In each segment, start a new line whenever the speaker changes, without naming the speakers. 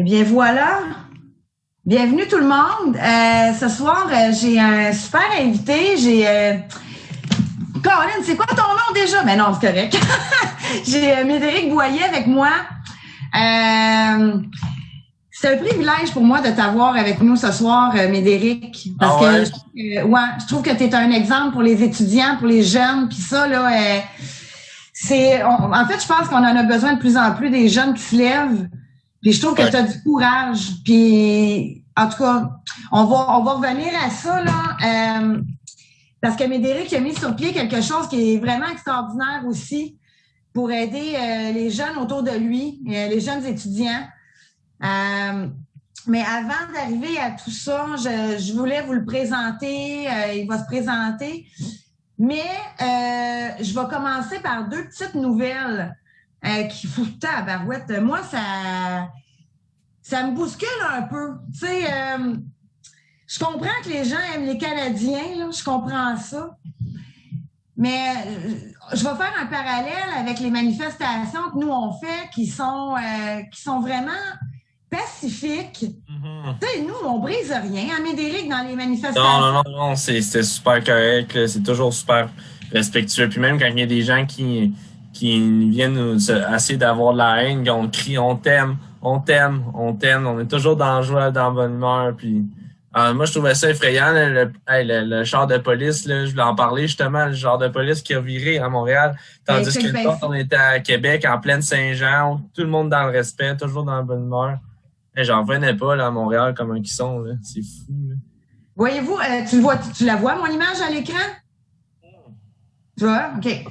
Eh bien, voilà. Bienvenue tout le monde. Ce soir, j'ai un super invité. Caroline, c'est quoi ton nom déjà? Mais non, c'est correct. J'ai Médéric Boyer avec moi. C'est un privilège pour moi de t'avoir avec nous ce soir, Médéric. Parce que je trouve que tu es un exemple pour les étudiants, pour les jeunes. Puis ça, là, en fait, je pense qu'on en a besoin de plus en plus des jeunes qui se lèvent. Puis je trouve que tu as du courage. Puis en tout cas, on va revenir à ça là, parce que Médéric a mis sur pied quelque chose qui est vraiment extraordinaire aussi pour aider les jeunes autour de lui, les jeunes étudiants. Mais avant d'arriver à tout ça, je voulais vous le présenter. Il va se présenter. Mais je vais commencer par deux petites nouvelles qui foutent à barouette. Moi, ça me bouscule un peu. Tu sais, je comprends que les gens aiment les Canadiens, là, je comprends ça. Mais je vais faire un parallèle avec les manifestations que nous on fait qui sont vraiment pacifiques. Mm-hmm. Tu sais, nous, on brise rien. À Médéric, dans les manifestations.
Non, c'était super correct. Là. C'est toujours super respectueux. Puis même quand il y a des gens qui viennent nous essayer d'avoir de la haine, on crie, on t'aime. On est toujours dans la joie, dans la bonne humeur. Puis moi, je trouvais ça effrayant. Là, le char de police, là, je voulais en parler justement, le char de police qui a viré à Montréal. Tandis que nous autres, on était à Québec, en pleine Saint-Jean, tout le monde dans le respect, toujours dans la bonne humeur. J'en revenais pas là, à Montréal comment ils sont. Là. C'est fou. Là.
Voyez-vous, tu la vois, mon image à l'écran? Tu vois? OK.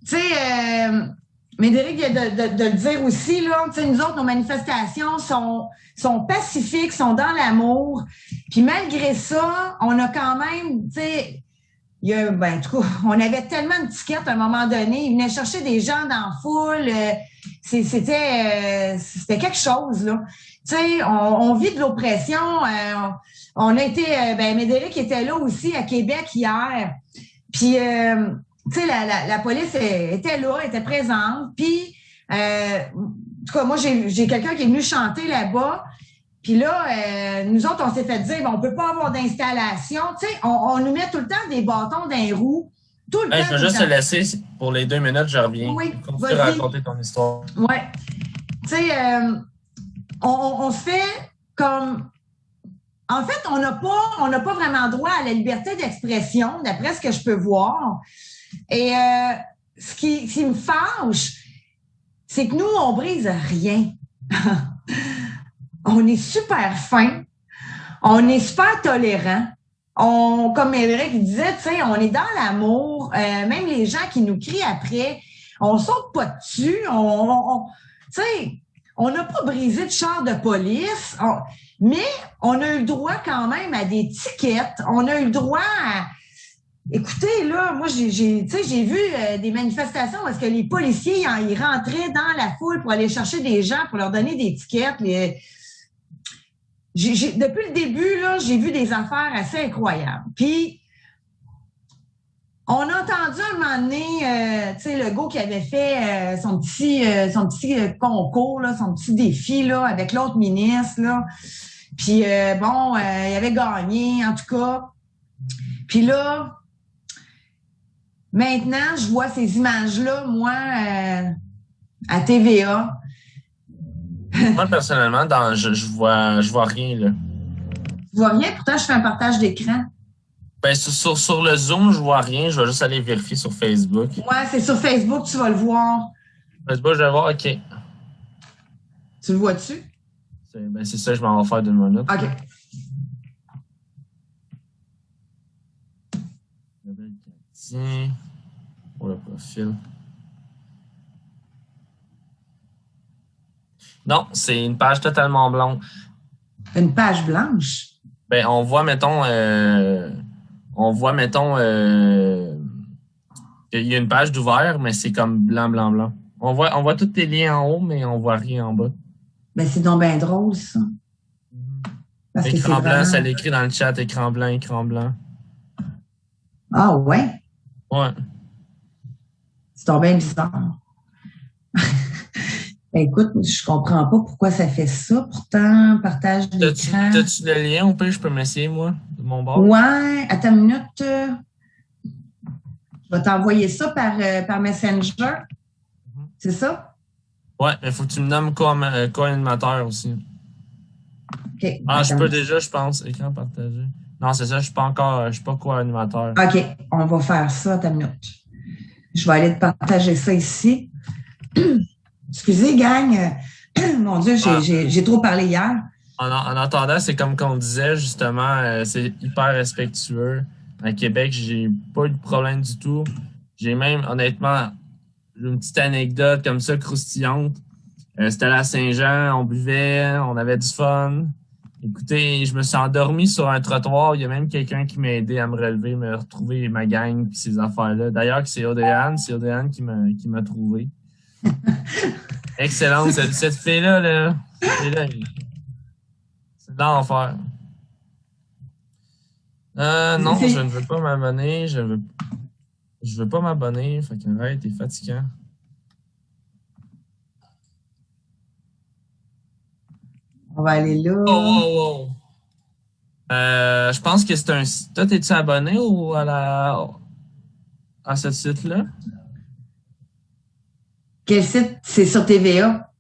Tu sais, Médéric vient de le dire aussi, là, tu sais, nous autres, nos manifestations sont pacifiques, sont dans l'amour. Puis malgré ça, on a quand même, tu sais, en tout cas, on avait tellement de tickets à un moment donné. Ils venaient chercher des gens dans la foule. C'était quelque chose, là. Tu sais, on vit de l'oppression. On a été, Médéric était là aussi à Québec hier. Puis, tu sais, la police était là, était présente. Puis, en tout cas, moi, j'ai quelqu'un qui est venu chanter là-bas. Puis là, nous autres, on s'est fait dire, on peut pas avoir d'installation. Tu sais, on nous met tout le temps des bâtons dans les roues. Tout le temps.
Je vais juste te laisser pour les 2 minutes, je reviens.
Oui,
continue à raconter ton histoire.
Oui. Tu sais, on se fait comme... En fait, on n'a pas vraiment droit à la liberté d'expression, d'après ce que je peux voir. Et ce qui me fâche, c'est que nous, on brise rien. On est super fin, on est super tolérant. Comme Médéric disait, tu sais, on est dans l'amour. Même les gens qui nous crient après, on saute pas dessus. Tu sais, on n'a pas brisé de char de police, mais on a eu le droit quand même à des tickets. On a eu le droit à... Écoutez, là, moi, j'ai vu des manifestations où est-ce que les policiers, ils rentraient dans la foule pour aller chercher des gens, pour leur donner des tickets. Depuis le début, là, j'ai vu des affaires assez incroyables. Puis, on a entendu un moment donné, tu sais, le gars qui avait fait son petit concours, là, son petit défi là, avec l'autre ministre. Là. Puis, il avait gagné, en tout cas. Puis là, maintenant, je vois ces images-là, moi, à TVA.
Moi, personnellement, je vois rien, là.
Tu vois rien? Pourtant, je fais un partage d'écran.
Ben, sur le Zoom, je vois rien. Je vais juste aller vérifier sur Facebook.
Ouais, c'est sur Facebook, tu vas le voir.
Facebook, je vais voir, OK.
Tu le vois-tu?
C'est ça, je m'en vais faire 2 minutes.
OK.
Pour le profil. Non, c'est une page totalement blanche.
Une page blanche?
Ben, on voit, mettons, il y a une page d'ouvert, mais c'est comme blanc, blanc, blanc. On voit tous tes liens en haut, mais on voit rien en bas.
Ben, c'est donc bien drôle, ça.
Parce écran blanc, vraiment... ça l'écrit dans le chat, écran blanc, écran blanc.
Ah, ouais?
Ouais.
C'est donc bien bizarre. Ben, écoute, je comprends pas pourquoi ça fait ça. Pourtant, partage d'écran.
T'as-tu le lien? Au pire, je peux m'essayer, moi, de mon bord?
Ouais, attends une minute. Je vais t'envoyer ça par Messenger. C'est ça?
Ouais, mais faut que tu me nommes co-animateur aussi.
OK.
Ah, je
attends.
peux déjà, je pense. Écran partagé. Non, c'est ça, je suis pas co-animateur.
OK, on va faire ça. Attends une minute. Je vais aller te partager ça ici. Excusez, gang. Mon Dieu, j'ai trop parlé hier.
En attendant, c'est comme qu'on disait, justement, c'est hyper respectueux. À Québec, j'ai pas eu de problème du tout. J'ai même, honnêtement, une petite anecdote comme ça, croustillante. C'était à la Saint-Jean, on buvait, on avait du fun. Écoutez, je me suis endormi sur un trottoir. Il y a même quelqu'un qui m'a aidé à me relever, me retrouver ma gang et ces affaires-là. D'ailleurs, c'est Odéane qui m'a trouvé. Excellente. Cette fille-là, c'est l'enfer. Non, je ne veux pas m'abonner. Je veux pas m'abonner. Fait que ouais, t'es fatigant.
On va aller là.
Oh. Je pense que c'est un site. Toi, t'es-tu abonné à ce site-là?
Quel site? C'est sur TVA.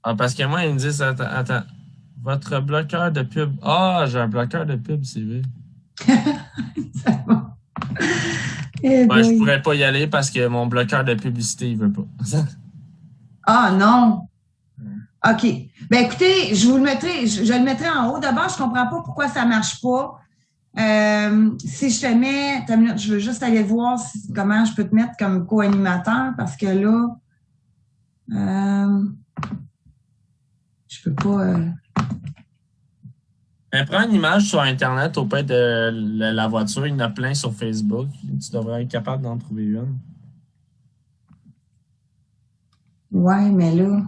Ah, parce que moi, ils me disent, attends, votre bloqueur de pub. Ah, j'ai un bloqueur de pub, c'est vrai.
Ça va. Eh
Ouais, je
boy.
pourrais pas y aller parce que mon bloqueur de publicité, il veut pas.
Ah non. OK. Ben écoutez, je le mettrai en haut. D'abord, je comprends pas pourquoi ça marche pas. Si je te mets, attends une minute, je veux juste aller voir comment je peux te mettre comme co-animateur parce que là, je peux pas.
Mais prends une image sur Internet au pire de la voiture. Il y en a plein sur Facebook. Tu devrais être capable d'en trouver une.
Ouais, mais là,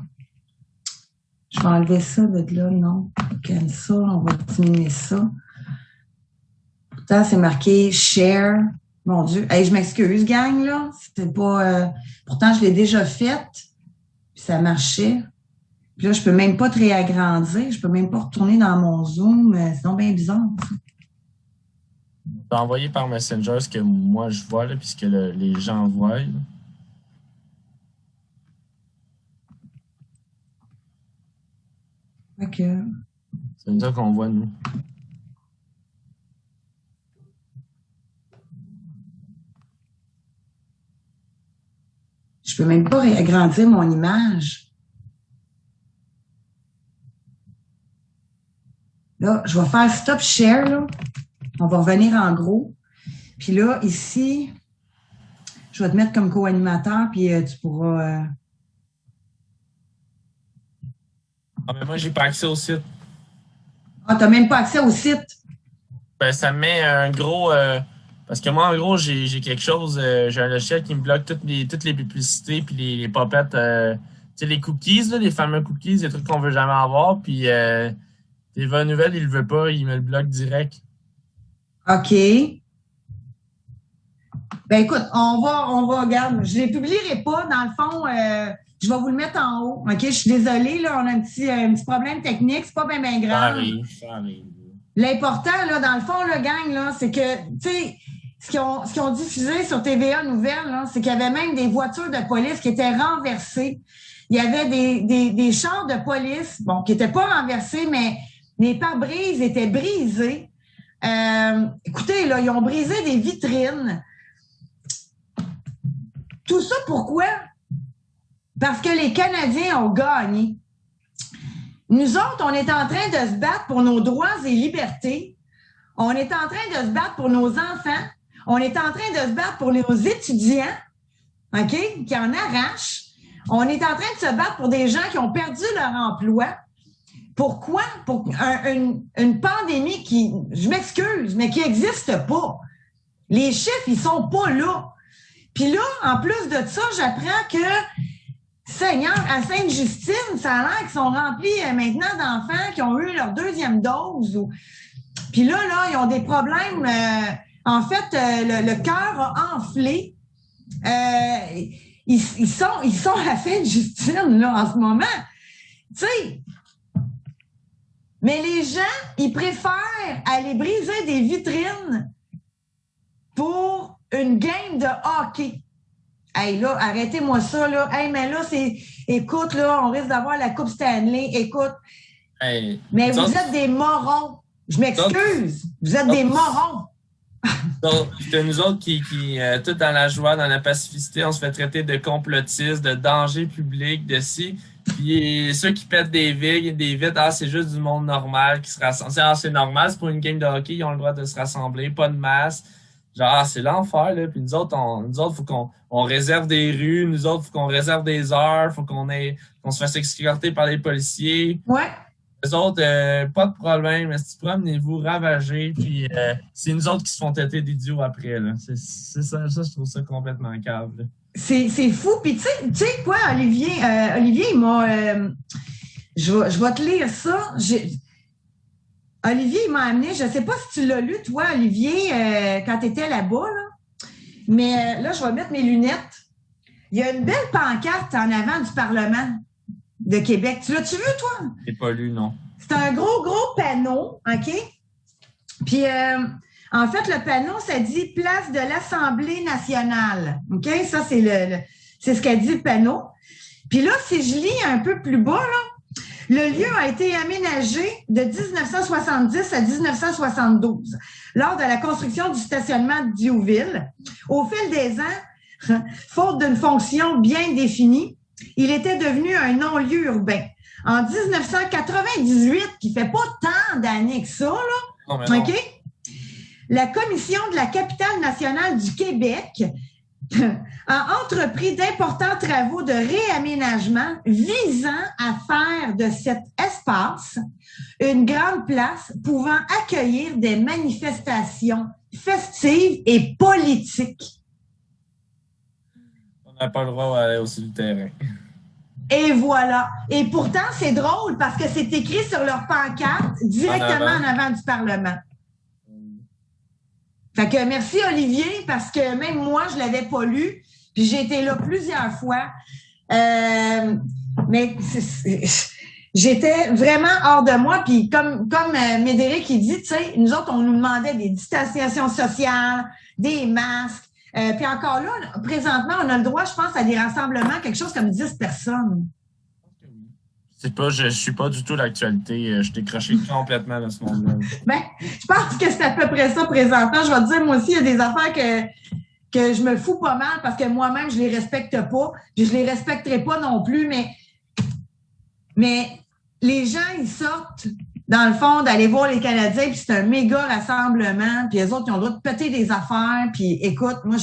je vais enlever ça de là, non. Comme ça, on va diminuer ça. Pourtant, c'est marqué share. Mon Dieu. Hey, je m'excuse, gang, là. C'était pas. Pourtant, je l'ai déjà faite. Puis ça marchait. Puis là, je peux même pas te réagrandir. Je peux même pas retourner dans mon Zoom. C'est donc bien bizarre.
T'as envoyé par Messenger ce que moi je vois, là, puis ce que les gens voient. Là.
OK.
C'est ça qu'on voit, nous.
Je peux même pas réagrandir mon image. Là, je vais faire stop share, là. On va revenir en gros. Puis là, ici, je vais te mettre comme co-animateur, puis tu pourras...
Ah, mais moi, j'ai pas accès au site.
Ah, t'as même pas accès au site?
Ben, ça me met un gros... parce que moi, en gros, j'ai quelque chose... j'ai un logiciel qui me bloque toutes les publicités puis les pop-ups. Tu sais, les cookies, là, les fameux cookies, les trucs qu'on veut jamais avoir. Puis les bonnes nouvelles, il le veut pas. Il me le bloque direct.
OK. Ben écoute, on va, regarde, je les publierai pas. Dans le fond, je vais vous le mettre en haut. OK, je suis désolée, là, on a un petit problème technique, c'est pas bien grave.
Ça arrive.
L'important, là, dans le fond, le gang, là, c'est que, tu sais, ce qu'ils ont diffusé sur TVA Nouvelles, là, c'est qu'il y avait même des voitures de police qui étaient renversées. Il y avait des chars de police, bon, qui n'étaient pas renversés, mais les pare-brises étaient brisés. Écoutez, là, ils ont brisé des vitrines. Tout ça, pourquoi? Parce que les Canadiens ont gagné. Nous autres, on est en train de se battre pour nos droits et libertés. On est en train de se battre pour nos enfants. On est en train de se battre pour nos étudiants, OK, qui en arrachent. On est en train de se battre pour des gens qui ont perdu leur emploi. Pourquoi? Pour une pandémie qui, je m'excuse, mais qui n'existe pas. Les chiffres, ils sont pas là. Puis là, en plus de ça, j'apprends que, Seigneur, à Sainte-Justine, ça a l'air qu'ils sont remplis maintenant d'enfants qui ont eu leur deuxième dose. Puis là, ils ont des problèmes. En fait, le cœur a enflé. ils sont à la fin de Justine, là, en ce moment. Tu sais, mais les gens, ils préfèrent aller briser des vitrines pour une game de hockey. Hey, là, arrêtez-moi ça, là. Hey, mais là, écoute, là, on risque d'avoir la Coupe Stanley. Écoute.
Hey,
mais vous êtes des morons. Je m'excuse. Vous êtes des morons.
Donc, nous autres qui tout dans la joie, dans la pacificité, on se fait traiter de complotistes, de danger public, de ci. Puis ceux qui pètent des vitres, c'est juste du monde normal qui se rassemble. C'est normal, c'est pour une game de hockey, ils ont le droit de se rassembler, pas de masse. Genre, c'est l'enfer, là. Puis nous autres, faut qu'on réserve des rues, nous autres, faut qu'on réserve des heures, faut qu'on se fasse escorter par les policiers.
Ouais.
Les autres, pas de problème. Promenez-vous, ravagez, puis c'est nous autres qui se font têter d'idiots après, là. C'est ça, je trouve ça complètement cave, là.
C'est fou. Puis tu sais quoi, Olivier, il m'a... je vais te lire ça. Olivier, il m'a amené, je ne sais pas si tu l'as lu, toi, Olivier, quand tu étais là-bas, là. Mais là, je vais mettre mes lunettes. Il y a une belle pancarte en avant du Parlement de Québec. Tu l'as-tu vu, toi?
Je l'ai pas lu, non.
C'est un gros panneau, OK? Puis, en fait, le panneau, ça dit « Place de l'Assemblée nationale ». OK? Ça, c'est ce qu'a dit le panneau. Puis là, si je lis un peu plus bas, là, le lieu a été aménagé de 1970 à 1972 lors de la construction du stationnement de Diouville. Au fil des ans, faute d'une fonction bien définie, il était devenu un non-lieu urbain. En 1998, qui fait pas tant d'années que ça, là,
non.
OK? La Commission de la capitale nationale du Québec a entrepris d'importants travaux de réaménagement visant à faire de cet espace une grande place pouvant accueillir des manifestations festives et politiques.
On n'a pas le droit d'aller aussi le terrain.
Et voilà. Et pourtant, c'est drôle parce que c'est écrit sur leur pancarte directement en avant du Parlement. Fait que merci Olivier, parce que même moi, je l'avais pas lu, puis j'ai été là plusieurs fois. Mais j'étais vraiment hors de moi. Puis comme Médéric il dit, tu sais, nous autres, on nous demandait des distanciations sociales, des masques. Puis encore là, présentement, on a le droit, je pense, à des rassemblements, quelque chose comme 10 personnes.
Je suis pas du tout l'actualité. Je t'ai croché complètement de ce monde-là.
Ben, je pense que c'est à peu près ça présentement. Je vais te dire, moi aussi, il y a des affaires que je me fous pas mal parce que moi-même, je les respecte pas. Puis je les respecterai pas non plus, mais les gens, ils sortent, dans le fond, d'aller voir les Canadiens, puis c'est un méga rassemblement, puis les autres, ils ont le droit de péter des affaires, puis écoute, moi,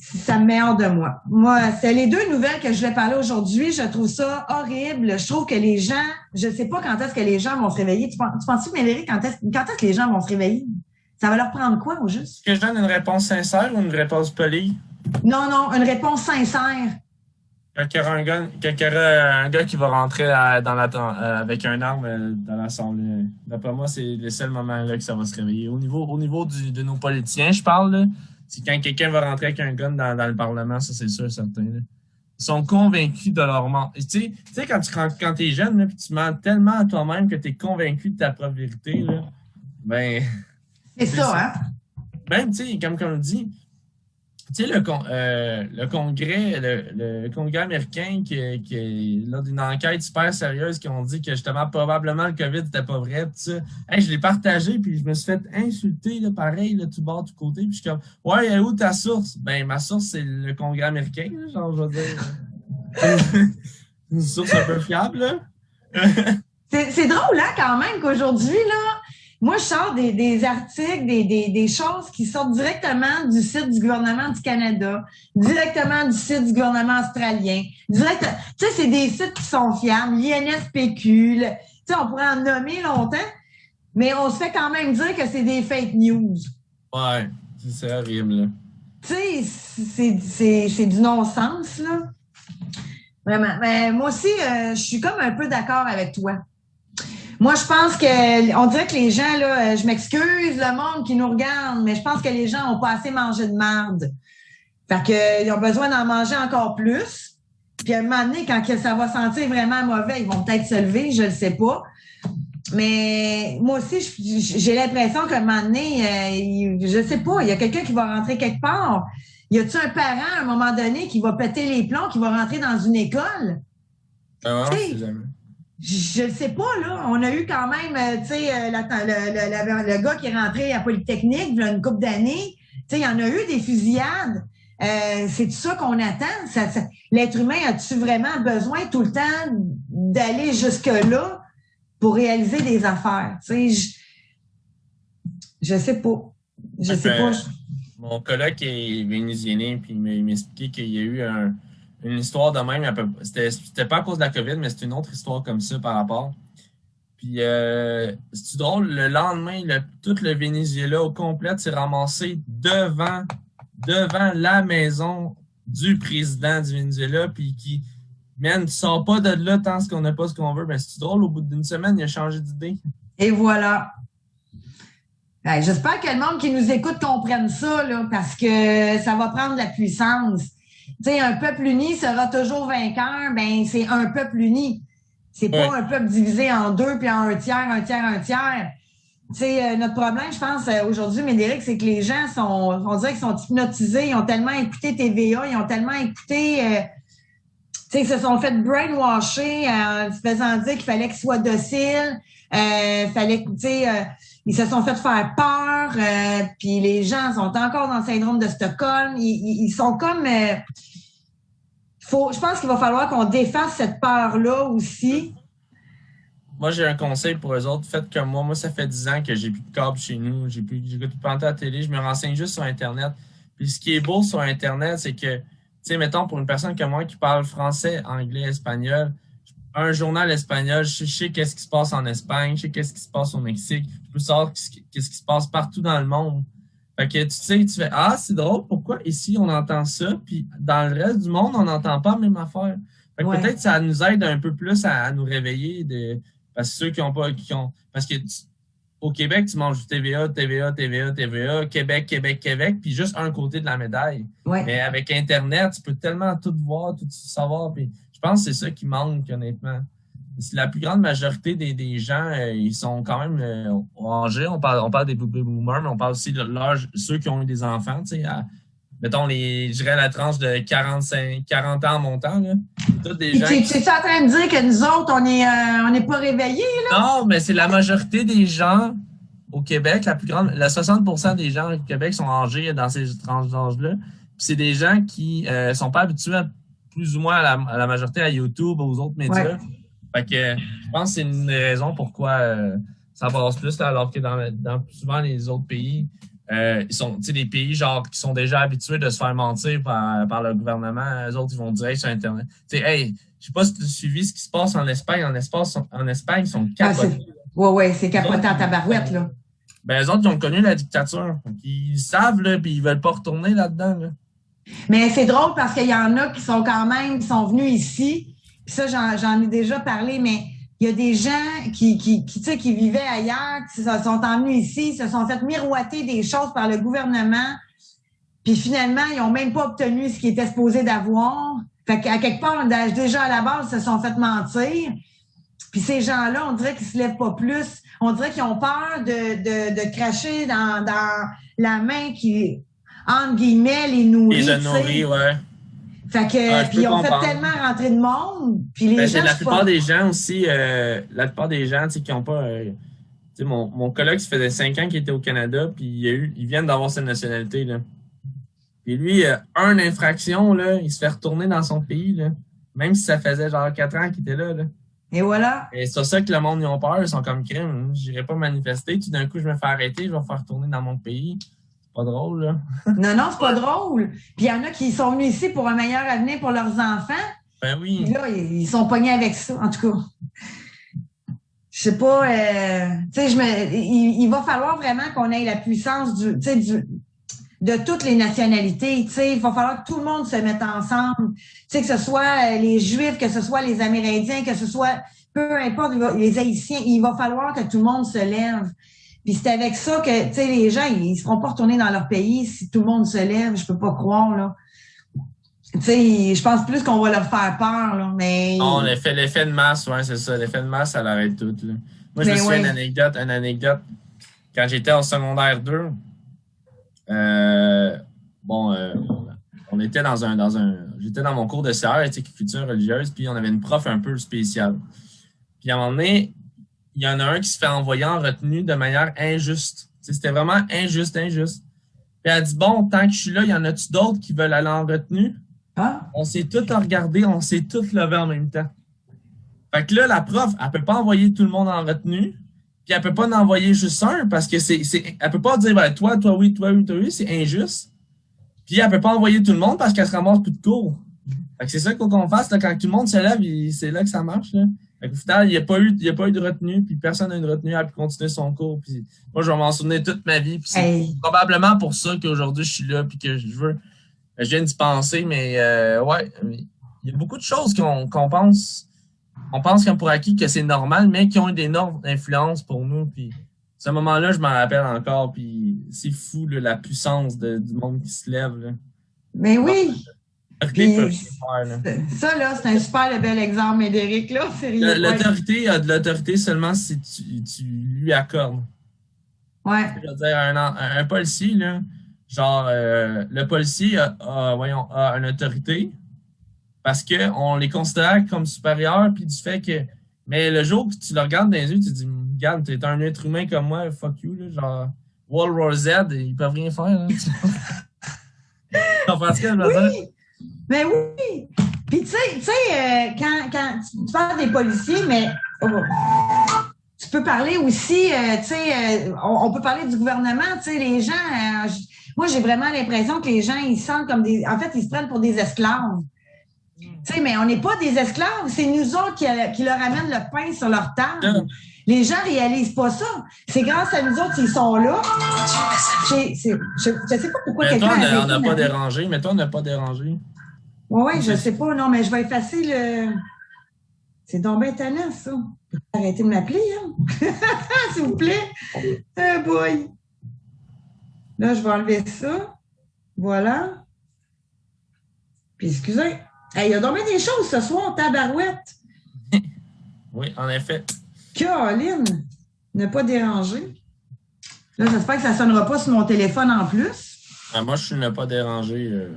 ça me met hors de moi. Moi, c'est les deux nouvelles que je voulais parler aujourd'hui. Je trouve ça horrible. Je trouve que les gens, je sais pas quand est-ce que les gens vont se réveiller. Tu penses-tu, Mélérie, quand est-ce que les gens vont se réveiller? Ça va leur prendre quoi, au juste?
Est-ce que je donne une réponse sincère ou une réponse polie?
Non, une réponse sincère.
Quand il y aura un gars qui va rentrer avec un arme dans l'Assemblée. D'après moi, c'est le seul moment là que ça va se réveiller. Au niveau de nos politiciens, je parle, là. C'est quand quelqu'un va rentrer avec un gun dans le Parlement, ça c'est sûr, certain. Là. Ils sont convaincus de leur mort. Tu sais, quand t'es jeune, là, puis tu mens tellement à toi-même que t'es convaincu de ta propre vérité, là, ben...
C'est ça, hein?
Ben, tu sais, comme on dit, tu sais, le Congrès américain qui lors d'une enquête super sérieuse, qui ont dit que justement, probablement, le COVID n'était pas vrai, tout ça. Hey, je l'ai partagé, puis je me suis fait insulter, là, pareil, là, tout bord, tout côté, puis je suis comme, ouais, où ta source? Ben, ma source, c'est le Congrès américain, là, genre, je veux dire. Une source un peu fiable, là.
C'est drôle, hein, quand même, qu'aujourd'hui, là, moi, je sors des articles, des choses qui sortent directement du site du gouvernement du Canada, directement du site du gouvernement australien. Tu sais, c'est des sites qui sont fiables, l'INSPQ, tu sais, on pourrait en nommer longtemps, mais on se fait quand même dire que c'est des fake news.
Ouais, c'est horrible, là.
Tu sais, c'est du non-sens, là. Vraiment. Mais moi aussi, je suis comme un peu d'accord avec toi. Moi, je pense on dirait que les gens, là, je m'excuse, le monde qui nous regarde, mais je pense que les gens n'ont pas assez mangé de marde. Fait que, ils ont besoin d'en manger encore plus. Puis à un moment donné, quand ça va sentir vraiment mauvais, ils vont peut-être se lever, je ne sais pas. Mais moi aussi, j'ai l'impression qu'à un moment donné, je sais pas, il y a quelqu'un qui va rentrer quelque part. Y a-t-il un parent, à un moment donné, qui va péter les plombs, qui va rentrer dans une école?
Ah, je sais jamais.
Je ne sais pas, là. On a eu quand même, tu sais, le gars qui est rentré à Polytechnique, il y a une couple d'années. Tu sais, il y en a eu des fusillades. C'est tout ça qu'on attend. L'être humain a-tu vraiment besoin tout le temps d'aller jusque-là pour réaliser des affaires? Tu sais, je sais pas. Je sais pas.
Mon coloc est vénézuélien, puis il m'expliquait qu'il y a eu une histoire de même. C'était pas à cause de la COVID, mais c'était une autre histoire comme ça par rapport. Puis, c'est drôle, le lendemain, tout le Venezuela au complet s'est ramassé devant la maison du président du Venezuela, puis qui, man, tu sors pas de là tant qu'on n'a pas ce qu'on veut. Ben, c'est drôle, au bout d'une semaine, il a changé d'idée.
Et voilà. Ben, j'espère que le monde qui nous écoute comprenne ça, là, parce que ça va prendre de la puissance. Tu sais, un peuple uni sera toujours vainqueur, ben c'est un peuple uni. C'est pas un peuple divisé en deux, puis en un tiers, un tiers, un tiers. Tu sais, notre problème, je pense, aujourd'hui, Médéric, c'est que les gens on dirait qu'ils sont hypnotisés, ils ont tellement écouté TVA, ils ont tellement écouté, tu sais, ils se sont fait brainwasher en se faisant dire qu'il fallait qu'ils soient dociles, fallait, tu sais, ils se sont fait faire peur, puis les gens sont encore dans le syndrome de Stockholm. Ils sont comme... je pense qu'il va falloir qu'on défasse cette peur-là aussi.
Moi, j'ai un conseil pour eux autres. Faites comme moi. Moi, ça fait 10 ans que j'ai plus de câble chez nous. J'écoute pas à la télé. Je me renseigne juste sur Internet. Puis ce qui est beau sur Internet, c'est que, tu sais, mettons, pour une personne comme moi qui parle français, anglais, espagnol, un journal espagnol, je sais qu'est-ce qui se passe en Espagne, je sais qu'est-ce qui se passe au Mexique, je peux savoir qu'est-ce qui se passe partout dans le monde. Fait que tu sais, tu fais, ah, c'est drôle, pourquoi ici on entend ça, puis dans le reste du monde, on n'entend pas la même affaire. Fait que peut-être ça nous aide un peu plus à nous réveiller, parce que ceux qui ont pas, parce que au Québec, tu manges du TVA, TVA, TVA, TVA, Québec, Québec, Québec, puis juste un côté de la médaille.
Ouais.
Mais avec Internet, tu peux tellement tout voir, tout savoir, puis je pense que c'est ça qui manque, honnêtement. La plus grande majorité des gens, ils sont quand même âgés. On parle des baby boomers, mais on parle aussi de l'âge, ceux qui ont eu des enfants, tu sais, mettons, je dirais la tranche de 40 ans en montant, là.
Tu es en train de dire que nous autres, on n'est pas réveillés, là?
Non, mais c'est la majorité des gens au Québec, la 60% des gens au Québec sont âgés dans ces tranches d'âge-là. Puis c'est des gens qui sont pas habitués plus ou moins à la majorité à YouTube, aux autres médias. Ouais. Fait que je pense que c'est une raison pourquoi ça passe plus, là, alors que dans souvent les autres pays, ils sont, tu sais, des pays genre qui sont déjà habitués de se faire mentir par le gouvernement. Eux autres, ils vont direct sur Internet. Tu sais, hey, je sais pas si tu as suivi ce qui se passe en Espagne. En Espagne, ils sont capotés.
Ouais, c'est capoté en tabarouette, là.
Ben, eux autres, ils ont connu la dictature. Ils savent, là, puis ils veulent pas retourner là-dedans, là.
Mais c'est drôle parce qu'il y en a qui sont quand même, qui sont venus ici. Puis ça, j'en ai déjà parlé, mais il y a des gens qui vivaient ailleurs, qui se sont emmenés ici, se sont fait miroiter des choses par le gouvernement. Puis finalement, ils n'ont même pas obtenu ce qu'ils étaient supposés d'avoir. Fait qu'à quelque part, déjà à la base, ils se sont fait mentir. Puis ces gens-là, on dirait qu'ils se lèvent pas plus. On dirait qu'ils ont peur de cracher dans la main qui, entre guillemets, les nourrit.
Les a nourris, ouais.
Fait que, puis ils ont fait tellement rentrer de monde. Puis les gens,
la plupart des gens aussi, la plupart des gens, tu sais, qui n'ont pas. Tu sais, mon collègue, ça faisait 5 ans qu'il était au Canada, puis ils viennent d'avoir cette nationalité, là. Puis lui, une infraction, là, il se fait retourner dans son pays, là. Même si ça faisait genre 4 ans qu'il était là, là.
Et voilà.
Et c'est ça que le monde, ils ont peur, ils sont comme crime. J'irai pas manifester, tout d'un coup, je me fais arrêter, je vais me faire retourner dans mon pays. C'est pas drôle, là.
Non, c'est pas drôle. Puis il y en a qui sont venus ici pour un meilleur avenir pour leurs enfants.
Ben oui.
Puis là, ils sont pognés avec ça, en tout cas. Je sais pas, tu sais, il va falloir vraiment qu'on ait la puissance de toutes les nationalités, tu sais, il va falloir que tout le monde se mette ensemble, tu sais, que ce soit les Juifs, que ce soit les Amérindiens, que ce soit, peu importe, les Haïtiens, il va falloir que tout le monde se lève. Puis c'est avec ça que, tu sais, les gens, ils ne seront pas retournés dans leur pays si tout le monde se lève, je peux pas croire, là. tu sais, je pense plus qu'on va leur faire peur, là, mais...
Non, l'effet de masse, ouais, c'est ça. L'effet de masse, ça l'arrête tout, là. Moi, je me
Mais
souviens
oui.
d'une anecdote. Quand j'étais en secondaire 2, bon, on était j'étais dans mon cours de CR, éthique et culture religieuse, puis on avait une prof un peu spéciale. Puis à un moment donné, il y en a un qui se fait envoyer en retenue de manière injuste. Tu sais, c'était vraiment injuste. Puis elle dit, bon, tant que je suis là, il y en a-tu d'autres qui veulent aller en retenue?
Ah?
On s'est tous regardés, on s'est tous levés en même temps. Fait que là, la prof, elle peut pas envoyer tout le monde en retenue, puis elle peut pas en envoyer juste un, parce que elle peut pas dire, ben, toi oui, c'est injuste. Puis elle peut pas envoyer tout le monde parce qu'elle se ramasse plus de cours. Fait que c'est ça qu'il faut qu'on fasse, là, quand tout le monde se lève, c'est là que ça marche, là. Fait qu'au final, il n'y a pas eu de retenue, puis personne n'a eu de retenue, elle a pu continuer son cours. Puis moi, je vais m'en souvenir toute ma vie. Puis c'est probablement pour ça qu'aujourd'hui, je suis là, puis que je viens d'y penser, mais ouais, il y a beaucoup de choses qu'on pense. On pense comme pour acquis que c'est normal, mais qui ont une énorme influence pour nous. Puis ce moment-là, je m'en rappelle encore, puis c'est fou, là, la puissance du monde qui se lève. Là.
Mais oui! Puis,
faire,
ça, là, c'est un super bel exemple, Médéric, là, sérieux.
L'autorité a de l'autorité seulement si tu lui accordes.
Ouais.
Je veux dire, un policier, là, genre, le policier a une autorité parce qu'on les considère comme supérieurs, puis du fait que. Mais le jour que tu le regardes dans les yeux, tu te dis, regarde, t'es un être humain comme moi, fuck you, là, genre, World War Z, ils peuvent rien faire. Hein, tu comprends ce que je veux dire?
Mais oui! Puis, tu sais, quand tu parles des policiers, mais tu peux parler aussi, tu sais, on peut parler du gouvernement, tu sais, les gens, moi, j'ai vraiment l'impression que les gens, ils se sentent comme en fait, ils se prennent pour des esclaves. Tu sais, mais on n'est pas des esclaves, c'est nous autres qui leur amènent le pain sur leur table. Les gens réalisent pas ça. C'est grâce à nous autres qu'ils sont là. Je sais pas pourquoi quelqu'un...
on n'a pas dérangé. Mais toi, on n'a pas dérangé.
Oui, je sais pas. Non, mais je vais effacer le... C'est donc bien tannant, ça. Arrêtez de m'appeler, hein? S'il vous plaît. Oh boy. Là, je vais enlever ça. Voilà. Puis, excusez. Il y a donc bien des choses ce soir, tabarouette.
Oui, en effet.
Caroline, ne pas déranger. Là, j'espère que ça ne sonnera pas sur mon téléphone en plus.
Moi, je suis ne pas déranger.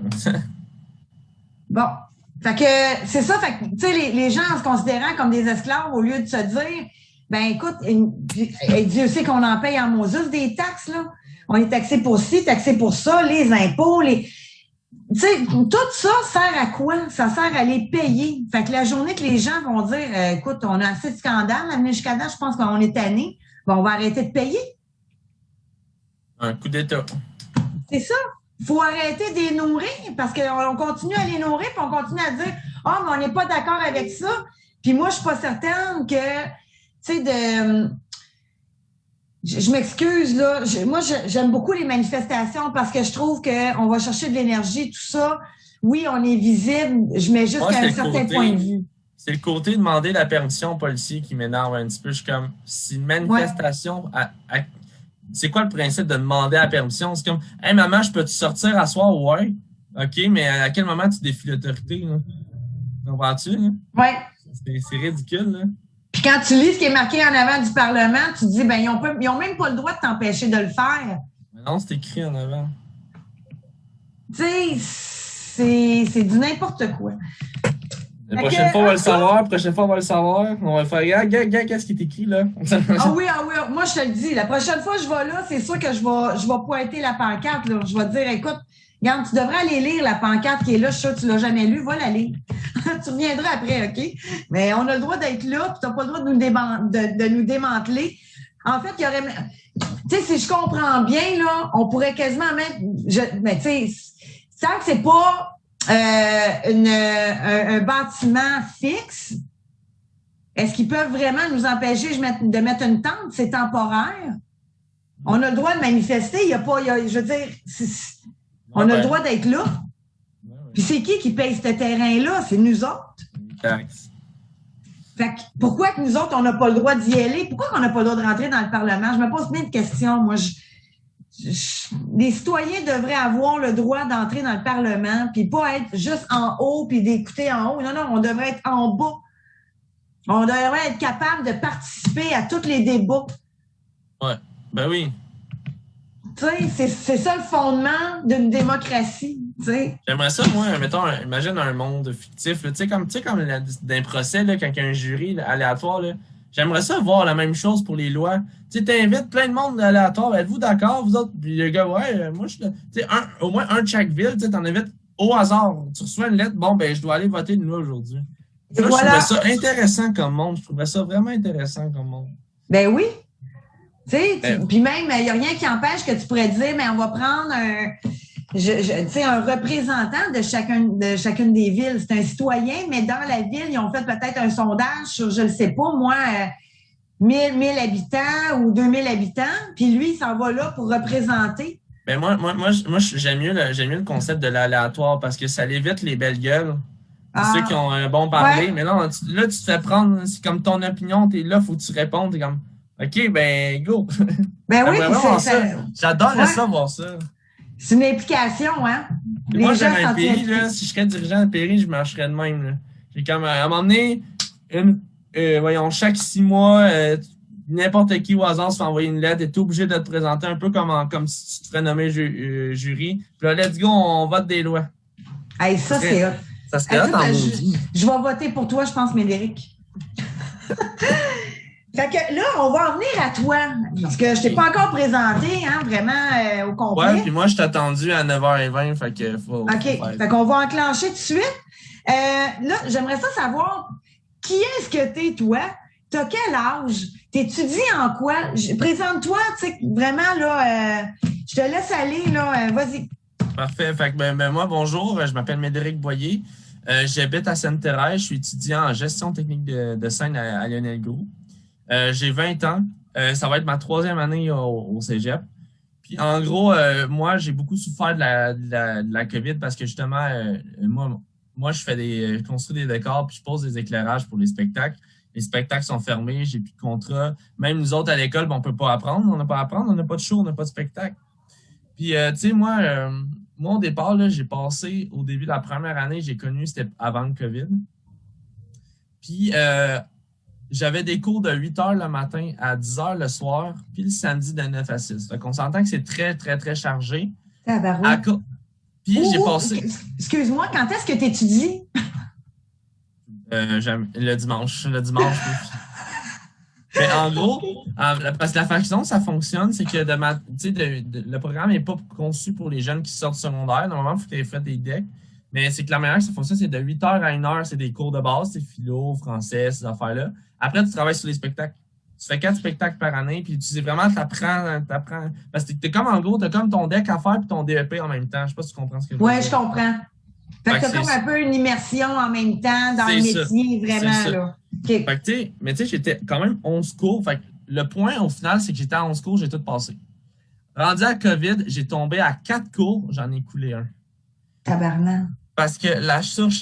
Bon. Fait que c'est ça. Fait que, tu sais, les gens en se considérant comme des esclaves, au lieu de se dire, ben écoute, Dieu sait qu'on en paye en Moses des taxes, là. On est taxé pour ci, taxé pour ça, les impôts, tu sais, tout ça sert à quoi? Ça sert à les payer. Fait que la journée que les gens vont dire, écoute, on a assez de scandales, à venir jusqu'à là, je pense qu'on est tanné, ben on va arrêter de payer.
Un coup d'État.
C'est ça. Il faut arrêter de les nourrir parce qu'on continue à les nourrir puis on continue à dire, mais on n'est pas d'accord avec ça. Puis moi, je suis pas certaine que, tu sais, je m'excuse, là. Moi, j'aime beaucoup les manifestations parce que je trouve qu'on va chercher de l'énergie, tout ça. Oui, on est visible, mais jusqu'à un certain point de vue.
C'est le côté demander la permission aux policiers qui m'énerve un petit peu. Je suis comme, si une manifestation... Ouais. C'est quoi le principe de demander la permission? C'est comme, hey, maman, je peux-tu sortir à soir? Ouais. OK, mais à quel moment tu défies l'autorité? Comprends-tu?
Oui.
C'est ridicule, là.
Puis quand tu lis ce qui est marqué en avant du Parlement, tu te dis, ben ils ont même pas le droit de t'empêcher de le faire.
Mais non, c'est écrit en avant.
Tu sais, c'est du n'importe quoi.
La prochaine fois, on va le savoir. On va le faire. Regarde, qu'est-ce qui est écrit, là?
Ah oui. Moi, je te le dis. La prochaine fois que je vais là, c'est sûr que je vais pointer la pancarte, là. Je vais te dire, écoute, regarde, tu devrais aller lire la pancarte qui est là. Je suis sûre que tu l'as jamais lue. Va la lire. Tu reviendras après, OK? Mais on a le droit d'être là, puis tu n'as pas le droit de nous démanteler. En fait, il y aurait... Tu sais, si je comprends bien, là, on pourrait quasiment mettre... Mais tu sais, tant que c'est pas un bâtiment fixe, est-ce qu'ils peuvent vraiment nous empêcher de mettre une tente? C'est temporaire. On a le droit de manifester. Je veux dire, on a le droit d'être là. Puis c'est qui paye ce terrain-là? C'est nous autres.
Taxe.
Fait que pourquoi que nous autres, on n'a pas le droit d'y aller? Pourquoi on n'a pas le droit de rentrer dans le Parlement? Je me pose plein de questions. Moi, les citoyens devraient avoir le droit d'entrer dans le Parlement, puis pas être juste en haut, puis d'écouter en haut. Non, non, on devrait être en bas. On devrait être capable de participer à tous les débats.
Ouais, ben oui.
Tu sais, c'est ça le fondement d'une démocratie. T'sais.
J'aimerais ça, moi, mettons, imagine un monde fictif, tu sais, comme dans un procès, là, quand il y a un jury là, aléatoire, là, j'aimerais ça voir la même chose pour les lois. Tu sais, t'invites plein de monde aléatoire, êtes-vous d'accord, vous autres? Puis le gars, ouais, moi, tu sais, au moins un de chaque ville, tu sais, t'en invites au hasard. Tu reçois une lettre, bon, ben, je dois aller voter une loi aujourd'hui. Là,
voilà.
Je trouvais ça intéressant comme monde. Je trouvais ça vraiment intéressant comme monde.
Ben oui. Tu sais, puis même, il n'y a rien qui empêche que tu pourrais dire, mais on va prendre un représentant de chacune des villes. C'est un citoyen, mais dans la ville, ils ont fait peut-être un sondage sur, je ne sais pas, moi, 1000 habitants ou 2000 habitants, puis lui, il s'en va là pour représenter.
Ben moi j'aime mieux le concept de l'aléatoire parce que ça évite les belles gueules. Ceux qui ont un bon parler. Ouais. Mais non, là, tu te fais prendre, c'est comme ton opinion, t'es là, faut que tu répondes, t'es comme OK, ben go.
Ben oui,
j'adorerais ça, voir ça.
C'est une implication, hein?
Moi, j'aimerais un pays, là, si je serais dirigeant de pays, je marcherais de même. Là. J'ai comme, à un moment donné, chaque 6 mois, n'importe qui au hasard se fait envoyer une lettre et t'es obligé de te présenter un peu comme si tu te ferais nommer jury. Puis là, let's go, on vote des lois.
Hey, ça, c'est hot.
Ça serait hot en maudit.
Je vais voter pour toi, je pense, Médéric. Fait que là, on va en venir à toi, parce que je t'ai pas encore présenté, hein, vraiment au complet.
Ouais, puis moi, je t'ai attendu à 9h20, fait que faut...
OK, fait qu'on va enclencher tout de suite. Là, j'aimerais ça savoir, qui est-ce que t'es, toi? T'as quel âge? T'étudies en quoi? Présente-toi, tu sais, vraiment, là, je te laisse aller, là, vas-y.
Parfait, fait que ben, moi, bonjour, je m'appelle Médéric Boyer, j'habite à Sainte-Thérèse, je suis étudiant en gestion technique de scène à Lionel Groulx. J'ai 20 ans. Ça va être ma 3e année au cégep. Puis en gros, moi, j'ai beaucoup souffert de la COVID parce que justement, moi, je construis des décors puis je pose des éclairages pour les spectacles. Les spectacles sont fermés, j'ai plus de contrat. Même nous autres à l'école, on peut pas apprendre. On n'a pas à apprendre, on n'a pas de show, on n'a pas de spectacle. Puis, tu sais, moi, au départ, là, j'ai passé, au début de la première année, j'ai connu, c'était avant le COVID. Puis, j'avais des cours de 8h le matin à 10h le soir, puis le samedi de 9 à 6. Fait qu'on s'entend que c'est très, très, très chargé. Puis j'ai passé...
Excuse-moi, quand est-ce que tu étudies?
Le dimanche. Mais en gros, parce que la façon ça fonctionne, c'est que le programme n'est pas conçu pour les jeunes qui sortent du secondaire. Normalement, il faut que tu aies fait des decks. Mais c'est que la manière que ça fonctionne, c'est de 8h à 1h, c'est des cours de base, c'est philo, français, ces affaires-là. Après, tu travailles sur les spectacles. Tu fais 4 spectacles par année, puis tu sais vraiment, t'apprends. Parce que t'es comme, en gros, t'as comme ton deck à faire puis ton DEP en même temps. Je sais pas si tu comprends ce que je veux dire.
Ouais, je comprends. Fait que t'as comme un peu une immersion en même temps dans le métier, vraiment, là. Okay.
Fait que, mais tu sais, j'étais quand même 11 cours. Fait que le point, au final, c'est que j'étais à 11 cours, j'ai tout passé. Rendu à COVID, j'ai tombé à 4 cours, j'en ai coulé un.
Tabarnak.
Parce que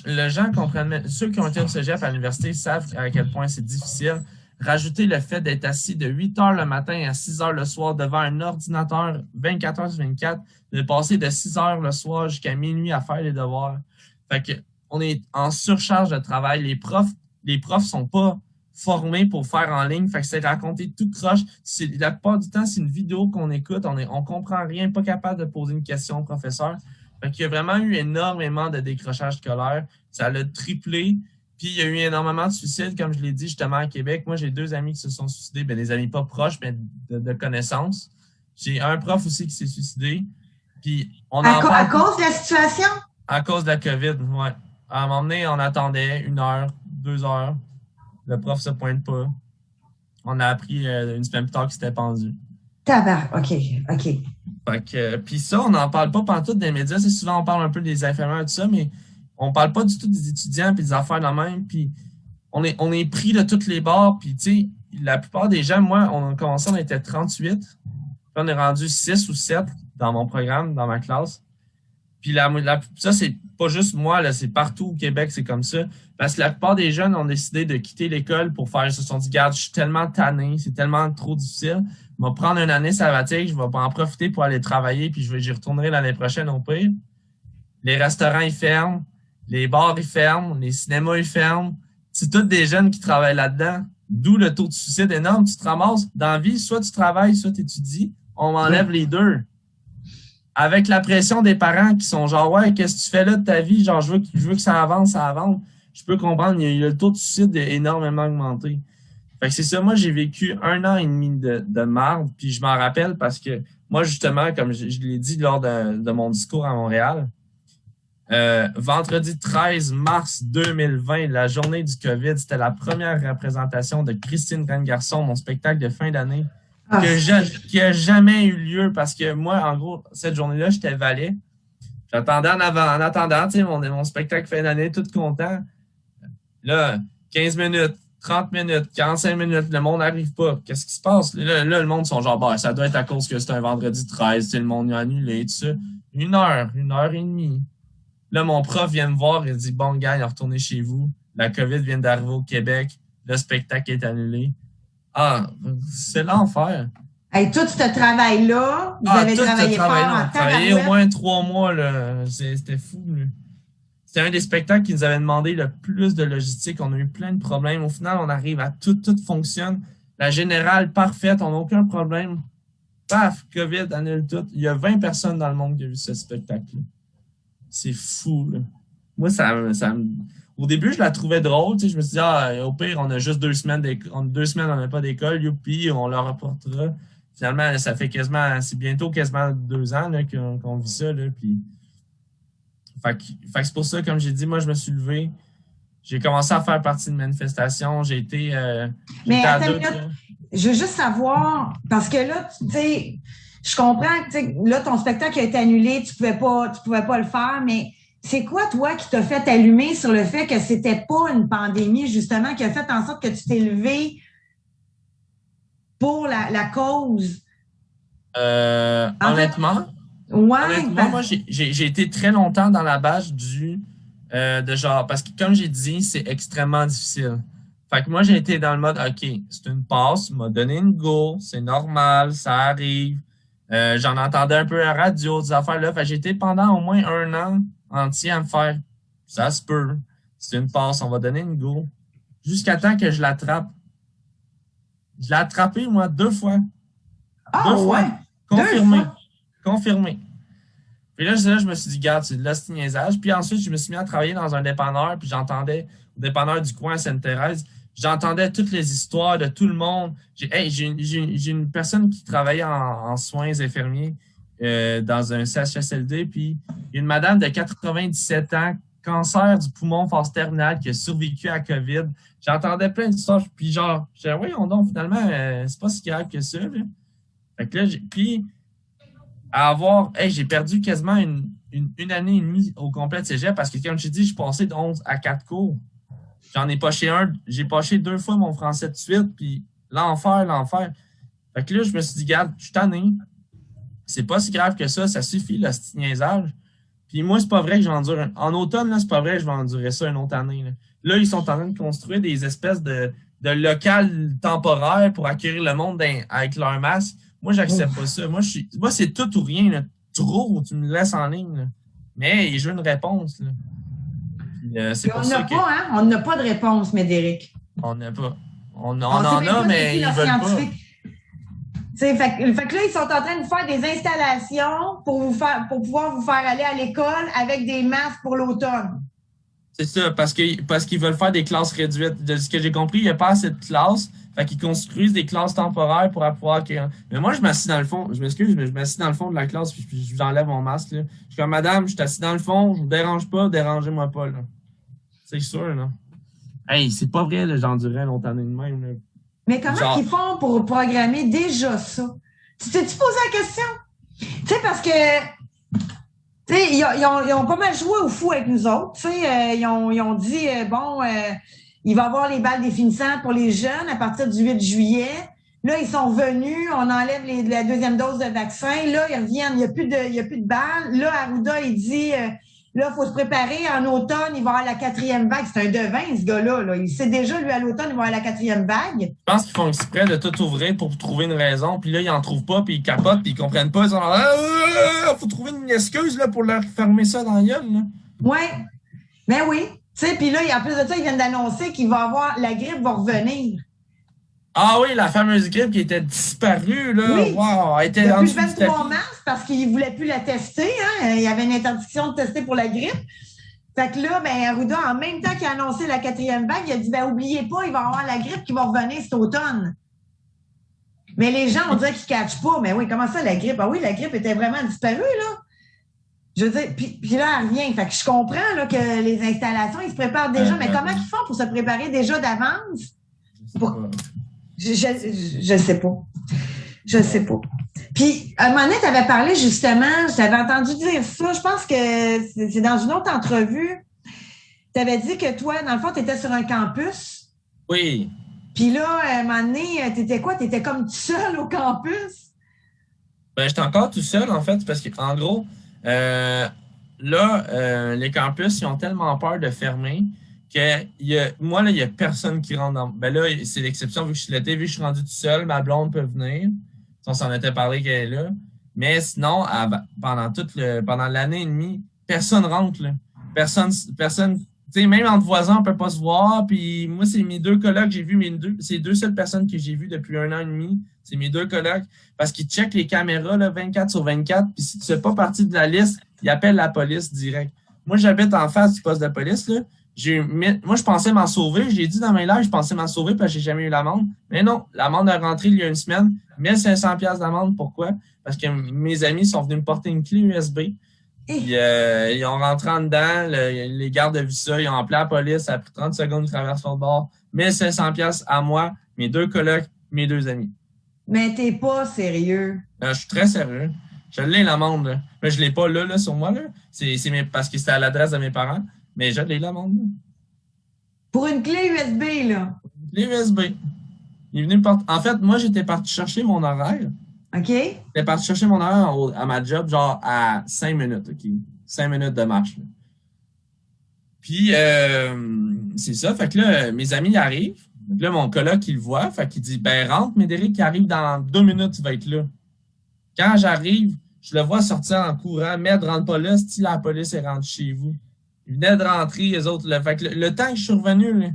les gens comprennent, ceux qui ont été au cégep à l'université savent à quel point c'est difficile. Rajouter le fait d'être assis de 8h le matin à 6h le soir devant un ordinateur 24h sur 24, de passer de 6h le soir jusqu'à minuit à faire les devoirs. Fait que on est en surcharge de travail. Les profs sont pas formés pour faire en ligne. Fait que c'est raconter tout croche. La plupart du temps, c'est une vidéo qu'on écoute. On comprend rien, pas capable de poser une question au professeur. Fait qu'il y a vraiment eu énormément de décrochage scolaire. Ça l'a triplé. Puis il y a eu énormément de suicides, comme je l'ai dit justement à Québec. Moi, j'ai 2 amis qui se sont suicidés. Ben, des amis pas proches, mais de connaissances. J'ai un prof aussi qui s'est suicidé. Puis
à cause de la situation?
À cause de la COVID, ouais. À un moment donné, on attendait 1 heure, 2 heures. Le prof se pointe pas. On a appris une semaine plus tard qu'il s'était pendu.
Tabarnak, OK.
Fait que, puis ça, on n'en parle pas pantoute des médias. C'est souvent, on parle un peu des infirmières et tout ça, mais on parle pas du tout des étudiants puis des affaires de même. Puis on est pris de toutes les bords. Puis tu sais, la plupart des gens, moi, on a commencé, on était 38. Puis on est rendu 6 ou 7 dans mon programme, dans ma classe. Puis ça, c'est pas juste moi, là, c'est partout au Québec, c'est comme ça. Parce que la plupart des jeunes ont décidé de quitter l'école pour faire, ils se sont dit, regarde, je suis tellement tanné, c'est tellement trop difficile. Je vais prendre une année sabbatique, je vais en profiter pour aller travailler, puis j'y retournerai l'année prochaine au pire. Les restaurants, ils ferment, les bars, ils ferment, les cinémas, ils ferment. C'est tous des jeunes qui travaillent là-dedans. D'où le taux de suicide énorme. Tu te ramasses dans la vie, soit tu travailles, soit tu étudies. On m'enlève les deux. Avec la pression des parents qui sont genre, ouais, qu'est-ce que tu fais là de ta vie? Genre, je veux que ça avance, ça avance. Je peux comprendre, il y a le taux de suicide est énormément augmenté. Fait que c'est ça, moi, j'ai vécu 1 an et demi de marde, puis je m'en rappelle parce que moi, justement, comme je l'ai dit lors de mon discours à Montréal, vendredi 13 mars 2020, la journée du COVID, c'était la première représentation de Christine Reine-Garçon, mon spectacle de fin d'année, qui a jamais eu lieu parce que moi, en gros, cette journée-là, j'étais valet. J'attendais en attendant, tu sais, mon spectacle fin d'année, tout content. Là, 15 minutes, 30 minutes, 45 minutes, le monde n'arrive pas. Qu'est-ce qui se passe? Là, le monde sont genre, bah, ça doit être à cause que c'est un vendredi 13, le monde a annulé, tout ça. 1 heure et demie. Là, mon prof vient me voir et dit, bon, gars, retournez chez vous. La COVID vient d'arriver au Québec. Le spectacle est annulé. Ah, c'est l'enfer.
Hey, tout ce travail-là, vous avez travaillé fort en temps.
Travaillé au moins 3 mois, là. C'était fou, là. C'était un des spectacles qui nous avait demandé le plus de logistique. On a eu plein de problèmes. Au final, on arrive à tout fonctionne. La générale, parfaite, on n'a aucun problème. Paf, COVID, annule tout. Il y a 20 personnes dans le monde qui ont vu ce spectacle-là. C'est fou, là. Moi, au début, je la trouvais drôle. Tu sais, je me suis dit, au pire, on a juste 2 semaines, on n'a pas d'école, youpi, on leur rapportera. Finalement, ça fait c'est bientôt quasiment 2 ans là, qu'on vit ça. Là, puis... Fait que c'est pour ça, comme j'ai dit, moi, je me suis levé. J'ai commencé à faire partie de manifestations. J'ai été.
Mais attends une minute. Je veux juste savoir, parce que là, tu sais, je comprends que là, ton spectacle a été annulé, tu pouvais pas le faire, mais c'est quoi, toi, qui t'a fait allumer sur le fait que c'était pas une pandémie, justement, qui a fait en sorte que tu t'es levé pour la cause?
Honnêtement, moi, j'ai été très longtemps dans la bâche de genre, parce que comme j'ai dit, c'est extrêmement difficile. Fait que moi, j'ai été dans le mode, OK, c'est une passe, m'a donné une go, c'est normal, ça arrive. J'en entendais un peu à la radio, des affaires là. Fait que j'ai été pendant au moins 1 an entier à me faire, ça se peut, c'est une passe, on va donner une go. Jusqu'à temps que je l'attrape. Je l'ai attrapé, moi, 2 fois.
Ah,
2 fois.
Ouais.
Confirmé. Puis là, je me suis dit, garde, c'est de l'hostie-niaisage. Puis ensuite, je me suis mis à travailler dans un dépanneur, puis j'entendais, au dépanneur du coin à Sainte-Thérèse, j'entendais toutes les histoires de tout le monde. J'ai une personne qui travaillait en soins infirmiers dans un CHSLD, puis une madame de 97 ans, cancer du poumon phase terminale, qui a survécu à la COVID. J'entendais plein d'histoires, puis genre, je disais, oui, donc, finalement, c'est pas si grave que ça. Là. Fait que là, puis j'ai perdu quasiment une année et demie au complet de cégep parce que, comme je t'ai dit, je passais de 11 à 4 cours. J'en ai poché j'ai poché 2 fois mon français de suite, puis l'enfer. Fait que là, je me suis dit, regarde, je suis tanné. C'est pas si grave que ça suffit, le petit niaisage. Puis moi, c'est pas vrai que j'endure. En automne, là, c'est pas vrai que je vais endurer ça une autre année. Là, ils sont en train de construire des espèces de locales temporaires pour accueillir le monde avec leur masque. Moi, j'accepte pas ça. Moi, c'est tout ou rien. Là. Trop, tu me laisses en ligne. Là. Mais j'ai une réponse. Là. Puis, c'est pour ça
on n'a pas de réponse, Médéric.
On n'a pas. On en a, mais ils veulent pas.
Fait que là, ils sont en train de faire des installations pour pouvoir vous faire aller à l'école avec des masques pour l'automne.
C'est ça, parce qu'ils veulent faire des classes réduites. De ce que j'ai compris, il n'y a pas assez de classes. Fait qu'ils construisent des classes temporaires pour pouvoir accueillir. Mais moi, je m'assis dans le fond. Je m'excuse, mais je m'assis dans le fond de la classe puis j'enlève mon masque. Là. Je suis comme, madame, je suis assis dans le fond, je vous dérange pas, dérangez-moi pas. Là. C'est sûr, là. Hey, c'est pas vrai, là, j'endurais une autre année de même. Là.
Mais comment ils font pour programmer déjà ça? Tu t'es-tu posé la question? Tu sais, parce que ils ont pas mal joué au fou avec nous autres. Ils ont dit, il va y avoir les balles définissantes pour les jeunes à partir du 8 juillet. Là, ils sont venus, on enlève la 2e dose de vaccin. Là, ils reviennent, il n'y a plus de balles. Là, Arruda, il dit, Là, il faut se préparer. En automne, il va y avoir la quatrième vague. C'est un devin, ce gars-là. Là. Il sait déjà, lui, à l'automne, il va y avoir la quatrième vague.
Je pense qu'ils font exprès de tout ouvrir pour trouver une raison. Puis là, ils n'en trouvent pas, puis ils capotent, puis ils comprennent pas. Ils sont là, faut trouver une excuse là, pour leur fermer ça dans la gueule. Là.
Ouais. Ben oui. Tu sais, puis là, en plus de ça, ils viennent d'annoncer qu'il va avoir la grippe va revenir.
Ah oui, la fameuse grippe qui était disparue, là.
Oui.
Wow, elle était
depuis le 23 mars, parce qu'ils ne voulaient plus la tester. Hein. Il y avait une interdiction de tester pour la grippe. Fait que là, ben, Arruda, en même temps qu'il a annoncé la quatrième vague, il a dit, ben, oubliez pas, il va y avoir la grippe qui va revenir cet automne. Mais les gens, on dirait qu'ils ne catchent pas. Mais oui, comment ça, la grippe? Ah oui, la grippe était vraiment disparue, là. Je veux dire, puis là, elle revient. Fait que je comprends là, que les installations, ils se préparent déjà. Mais comment ils font pour se préparer déjà d'avance? Je sais pas. Je sais pas. Puis, à un moment donné, tu avais parlé justement, j'avais entendu dire ça, je pense que c'est dans une autre entrevue. Tu avais dit que toi, dans le fond, tu étais sur un campus.
Oui.
Puis là, à un moment donné, tu étais quoi? Tu étais comme tout seul au campus?
Ben, j'étais encore tout seul, en fait, parce qu'en gros, les campus, ils ont tellement peur de fermer moi, là, il n'y a personne qui rentre dans. Ben là, c'est l'exception vu que je suis l'été, vu que je suis rendu tout seul, ma blonde peut venir. On s'en était parlé qu'elle est là. Mais sinon, pendant l'année et demie, personne rentre, là. Personne, tu sais, même entre voisins, on ne peut pas se voir. Puis moi, c'est mes deux colocs que j'ai vus, c'est les deux seules personnes que j'ai vues depuis 1 an et demi. C'est mes deux colocs. Parce qu'ils checkent les caméras, là, 24/24. Puis si tu ne fais pas partie de la liste, ils appellent la police direct. Moi, j'habite en face du poste de police, là. Moi, je pensais m'en sauver. J'ai dit dans mes lives, je pensais m'en sauver parce que j'ai jamais eu l'amende. Mais non, l'amende est rentrée il y a une semaine. 1 500$ d'amende. Pourquoi? Parce que mes amis sont venus me porter une clé USB. Puis, ils ont rentré en dedans. Les gardes ont vu ça. Ils ont appelé la police. Ça a pris 30 secondes de traverser le bord. 1 500$ à moi, mes deux colocs, mes deux amis.
Mais t'es pas sérieux.
Je suis très sérieux. Je l'ai l'amende. Là. Mais je l'ai pas là sur moi. Là. Parce que c'était à l'adresse de mes parents. Mais je l'ai l'amende.
Pour une clé USB, là.
Une clé USB. Il est venu En fait, moi, j'étais parti chercher mon horaire.
OK.
J'étais parti chercher mon horaire à ma job, genre à 5 minutes, OK? 5 minutes de marche. Là. Puis, c'est ça. Fait que là, mes amis arrivent. Donc là, mon coloc, il le voit. Fait qu'il dit, ben, rentre, Médéric, qui arrive dans 2 minutes, tu vas être là. Quand j'arrive, je le vois sortir en courant. Merde, rentre pas là, si la police est rentrée chez vous. Ils venaient de rentrer, les autres. Fait que le temps que je suis revenu, là,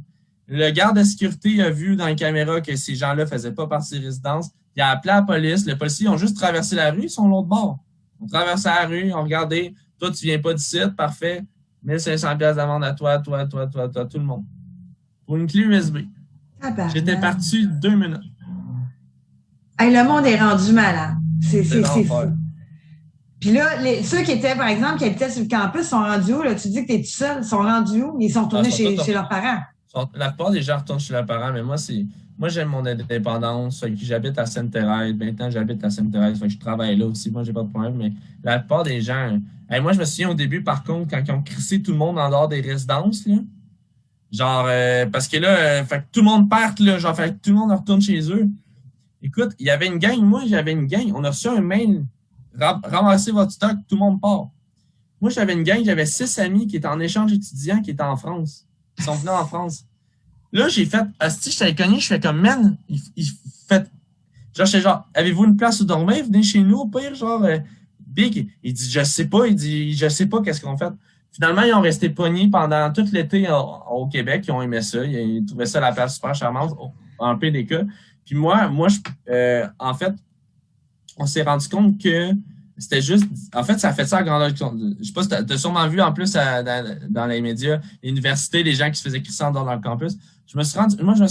le garde de sécurité a vu dans les caméras que ces gens-là ne faisaient pas partie des résidences. Il a appelé la police. Les policiers ont juste traversé la rue, ils sont de l'autre bord. Ils ont traversé la rue, ils ont regardé. Toi, tu viens pas d'ici, parfait. 1 500$ d'amende à toi, tout le monde. Pour une clé USB. J'étais parti 2 minutes.
Hey, le monde est rendu malade. C'est fou. Puis là, ceux qui étaient, par exemple, qui habitaient sur le campus sont rendus où? Là? Tu dis que tu es tout seul. Ils sont rendus où? Ils sont retournés chez leurs parents.
La plupart des gens retournent chez leurs parents, mais moi, j'aime mon indépendance. J'habite à Sainte-Thérèse. Maintenant, j'habite à Sainte-Thérèse. Je travaille là aussi. Moi, j'ai pas de problème. Mais la plupart des gens. Moi, je me souviens au début, par contre, quand ils ont crissé tout le monde en dehors des résidences, là. Genre, parce que là, fait que tout le monde parte, là. Genre, fait que tout le monde retourne chez eux. Écoute, il y avait une gang. Moi, j'avais une gang. On a reçu un mail. Ramassez votre stock, tout le monde part. Moi, j'avais une gang, j'avais 6 amis qui étaient en échange étudiant, qui étaient en France. Qui sont venus en France. Là, j'ai fait, si je t'avais cogné, je fais comme, man, genre, avez-vous une place où dormir? Venez chez nous, au pire, genre, Big. Il dit, je sais pas. Il dit, je sais pas qu'est-ce qu'on fait. Finalement, ils ont resté pognés pendant tout l'été au Québec. Ils ont aimé ça. Ils trouvaient ça la place super charmante, en PDK. Puis moi, en fait, on s'est rendu compte que c'était juste. En fait, ça a fait ça à grandeur. Je sais pas si tu as sûrement vu en plus dans les médias, l'université, les gens qui se faisaient crisser dans le campus. Je me suis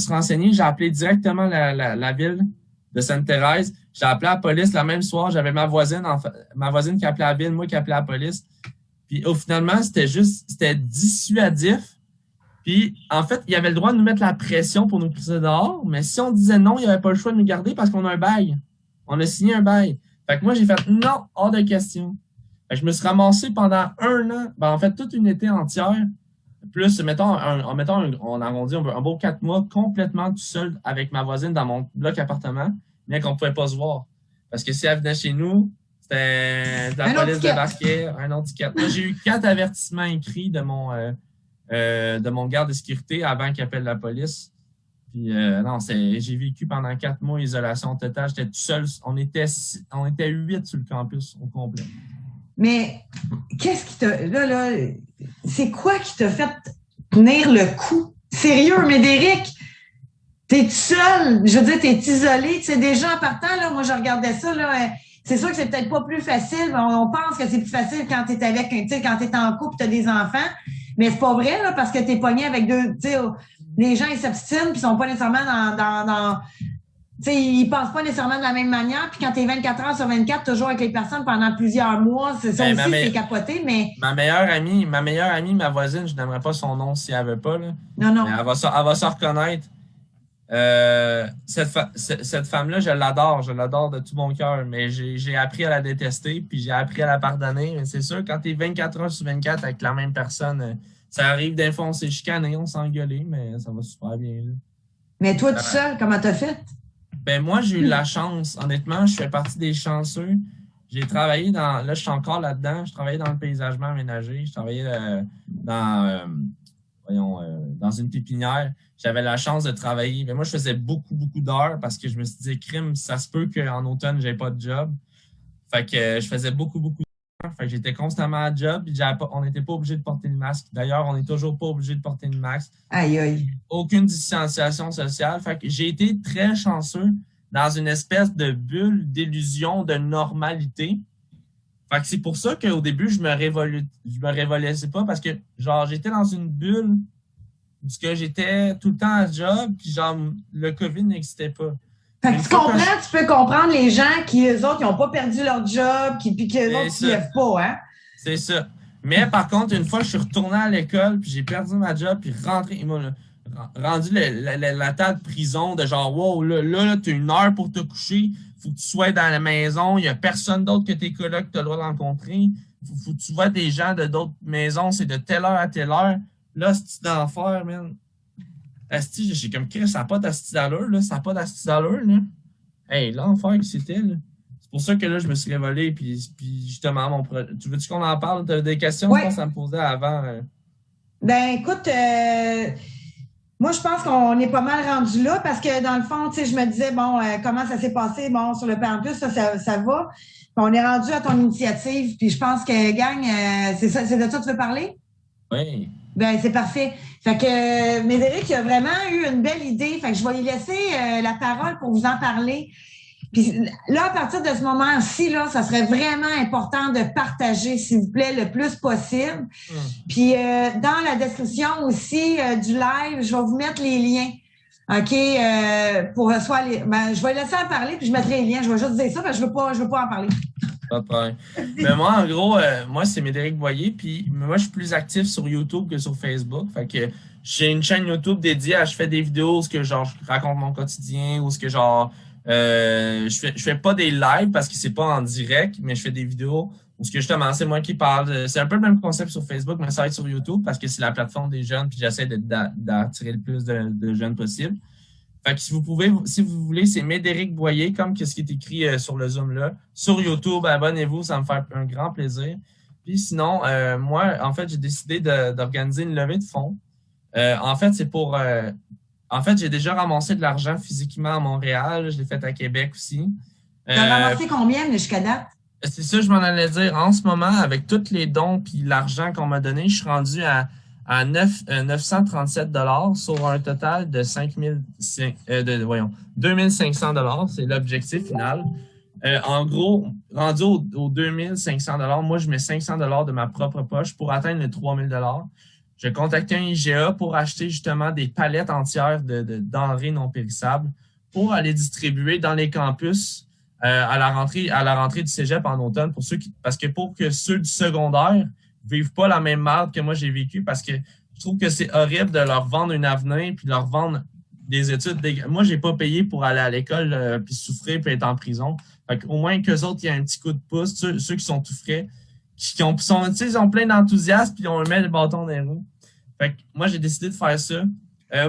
renseigné, j'ai appelé directement la ville de Sainte-Thérèse. J'ai appelé la police le même soir. J'avais ma voisine qui appelait la ville, moi qui appelais la police. Puis finalement, c'était dissuasif. Puis, en fait, il y avait le droit de nous mettre la pression pour nous crisser dehors, mais si on disait non, il n'y avait pas le choix de nous garder parce qu'on a un bail. On a signé un bail. Fait que moi, j'ai fait non, hors de question. Fait que je me suis ramassé pendant 1 an, en fait, toute une été entière, plus, on arrondit un beau 4 mois complètement tout seul avec ma voisine dans mon bloc appartement, bien qu'on ne pouvait pas se voir. Parce que si elle venait chez nous, C'était de la police débarquait, un autre ticket. Moi, j'ai eu 4 avertissements écrits de mon garde de sécurité avant qu'il appelle la police. Puis non, j'ai vécu pendant 4 mois isolation totale. J'étais tout seul. On était 8 sur le campus au complet.
Mais qu'est-ce qui t'a... Là, c'est quoi qui t'a fait tenir le coup? Sérieux, Médéric? T'es tout seul. Je veux dire, t'es isolé. Tu sais, déjà en partant, là, moi, je regardais ça, là. C'est sûr que c'est peut-être pas plus facile, mais on pense que c'est plus facile quand t'es avec tu sais, quand t'es en couple, t'as des enfants. Mais c'est pas vrai, là, parce que t'es pogné avec deux, tu sais, les gens, ils s'abstinent, puis ils sont pas nécessairement dans tu sais, ils pensent pas nécessairement de la même manière. Puis quand t'es 24 heures sur 24, toujours avec les personnes pendant plusieurs mois, c'est ça aussi, c'est capoté, mais...
Ma meilleure amie, ma voisine, je n'aimerais pas son nom si elle veut pas, là.
Non.
Mais elle va se reconnaître. Cette femme-là, je l'adore de tout mon cœur, mais j'ai appris à la détester, puis j'ai appris à la pardonner. Mais c'est sûr, quand t'es 24 heures sur 24 avec la même personne, ça arrive des fois, on s'est chicané, on s'est engueulé, mais ça va super bien, là.
Mais toi, tout seul, comment t'as fait?
Ben moi, j'ai eu la chance. Honnêtement, je fais partie des chanceux. J'ai travaillé là, je suis encore là-dedans. Je travaillais dans le paysagement aménagé. Je travaillais dans une pépinière. J'avais la chance de travailler. Mais moi, je faisais beaucoup, beaucoup d'heures parce que je me suis dit, crime, ça se peut qu'en automne, j'ai pas de job. Fait que je faisais beaucoup, beaucoup d'heures. Fait que j'étais constamment à job. Puis on n'était pas obligé de porter le masque. D'ailleurs, on n'est toujours pas obligé de porter le masque.
Aïe, aïe.
Aucune distanciation sociale. Fait que j'ai été très chanceux dans une espèce de bulle d'illusion de normalité. Fait que c'est pour ça qu'au début, je me révolissais pas parce que, genre, j'étais dans une bulle parce que j'étais tout le temps à job puis genre, le COVID n'existait pas.
Fait que tu peux comprendre les gens qui, eux autres, qui n'ont pas perdu leur job, puis qu'eux autres, qui ne lèvent pas, hein?
C'est ça. Mais par contre, une fois que je suis retourné à l'école, puis j'ai perdu ma job, puis rentré, il m'a rendu la table de prison de genre, wow, là tu as 1 heure pour te coucher, faut que tu sois dans la maison, il n'y a personne d'autre que tes collègues que tu as le droit de rencontrer, faut que tu vois des gens de d'autres maisons, c'est de telle heure à telle heure. Là, c'est d'enfer, man. Asti, j'ai comme Chris, ça n'a pas d'asti d'allure, là, ça n'a pas d'asti d'allure, là. Hey, l'enfer que c'était, là. C'est pour ça que là, je me suis révolé, puis justement, tu veux-tu qu'on en parle? Tu as des questions?
Oui.
Je pense que ça me posait avant.
Ben, écoute, moi, je pense qu'on est pas mal rendu là parce que dans le fond, tu sais, je me disais, bon, comment ça s'est passé, bon, sur le campus, ça va. Puis on est rendu à ton initiative, puis je pense que, gang, c'est de ça que tu veux parler?
Oui.
Ben, c'est parfait. Fait que Médéric a vraiment eu une belle idée. Fait que je vais lui laisser la parole pour vous en parler. Puis là, à partir de ce moment-ci, là, ça serait vraiment important de partager, s'il vous plaît, le plus possible. Puis dans la description aussi du live, je vais vous mettre les liens. OK? Pour soit je vais laisser en parler, puis je mettrai les liens. Je vais juste dire ça, parce que je veux pas en parler.
Pas de problème. Mais moi, en gros, moi, c'est Médéric Boyer, puis moi, je suis plus actif sur YouTube que sur Facebook. Fait que j'ai une chaîne YouTube dédiée à je fais des vidéos où je raconte mon quotidien, où je fais pas des lives parce que c'est pas en direct, mais je fais des vidéos où justement, c'est moi qui parle. C'est un peu le même concept sur Facebook, mais ça va être sur YouTube parce que c'est la plateforme des jeunes, puis j'essaie d'attirer le plus de jeunes possible. Fait que si vous voulez, c'est Médéric Boyer, comme ce qui est écrit sur le Zoom là. Sur YouTube, abonnez-vous, ça me fait un grand plaisir. Puis sinon, moi, en fait, j'ai décidé d'organiser une levée de fonds. En fait, c'est pour... en fait, j'ai déjà ramassé de l'argent physiquement à Montréal. Je l'ai fait à Québec aussi.
T'as ramassé combien jusqu'à date?
C'est ça, je m'en allais dire. En ce moment, avec tous les dons puis l'argent qu'on m'a donné, je suis rendu à 937 $ sur un total de 2500 $. C'est l'objectif final. En gros, rendu aux 2500 $, moi, je mets 500 $ de ma propre poche pour atteindre les 3000 $. J'ai contacté un IGA pour acheter justement des palettes entières de denrées non périssables pour aller distribuer dans les campus à la rentrée du cégep en automne parce que pour que ceux du secondaire vivent pas la même merde que moi j'ai vécu parce que je trouve que c'est horrible de leur vendre un avenir puis de leur vendre des études. Moi, j'ai pas payé pour aller à l'école puis souffrir puis être en prison. Fait qu'au moins qu'eux autres, il y a un petit coup de pouce. Ceux qui sont tout frais, ils ont plein d'enthousiasme puis on met le bâton dans les roues. Fait que moi, j'ai décidé de faire ça.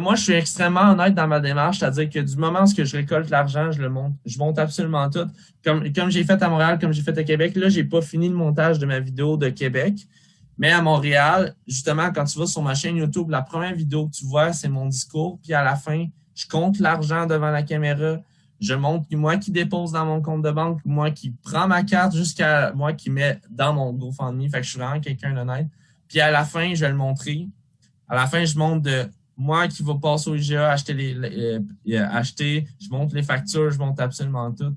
Moi, je suis extrêmement honnête dans ma démarche, c'est-à-dire que du moment où je récolte l'argent, je monte absolument tout. Comme j'ai fait à Montréal, comme j'ai fait à Québec, là, j'ai pas fini le montage de ma vidéo de Québec. Mais à Montréal, justement, quand tu vas sur ma chaîne YouTube, la première vidéo que tu vois, c'est mon discours. Puis à la fin, je compte l'argent devant la caméra. Je montre moi qui dépose dans mon compte de banque, moi qui prends ma carte jusqu'à moi qui met dans mon GoFundMe. Fait que je suis vraiment quelqu'un d'honnête. Puis à la fin, je vais le montrer. À la fin, je montre de moi qui va passer au IGA, acheter, je montre les factures, je montre absolument tout.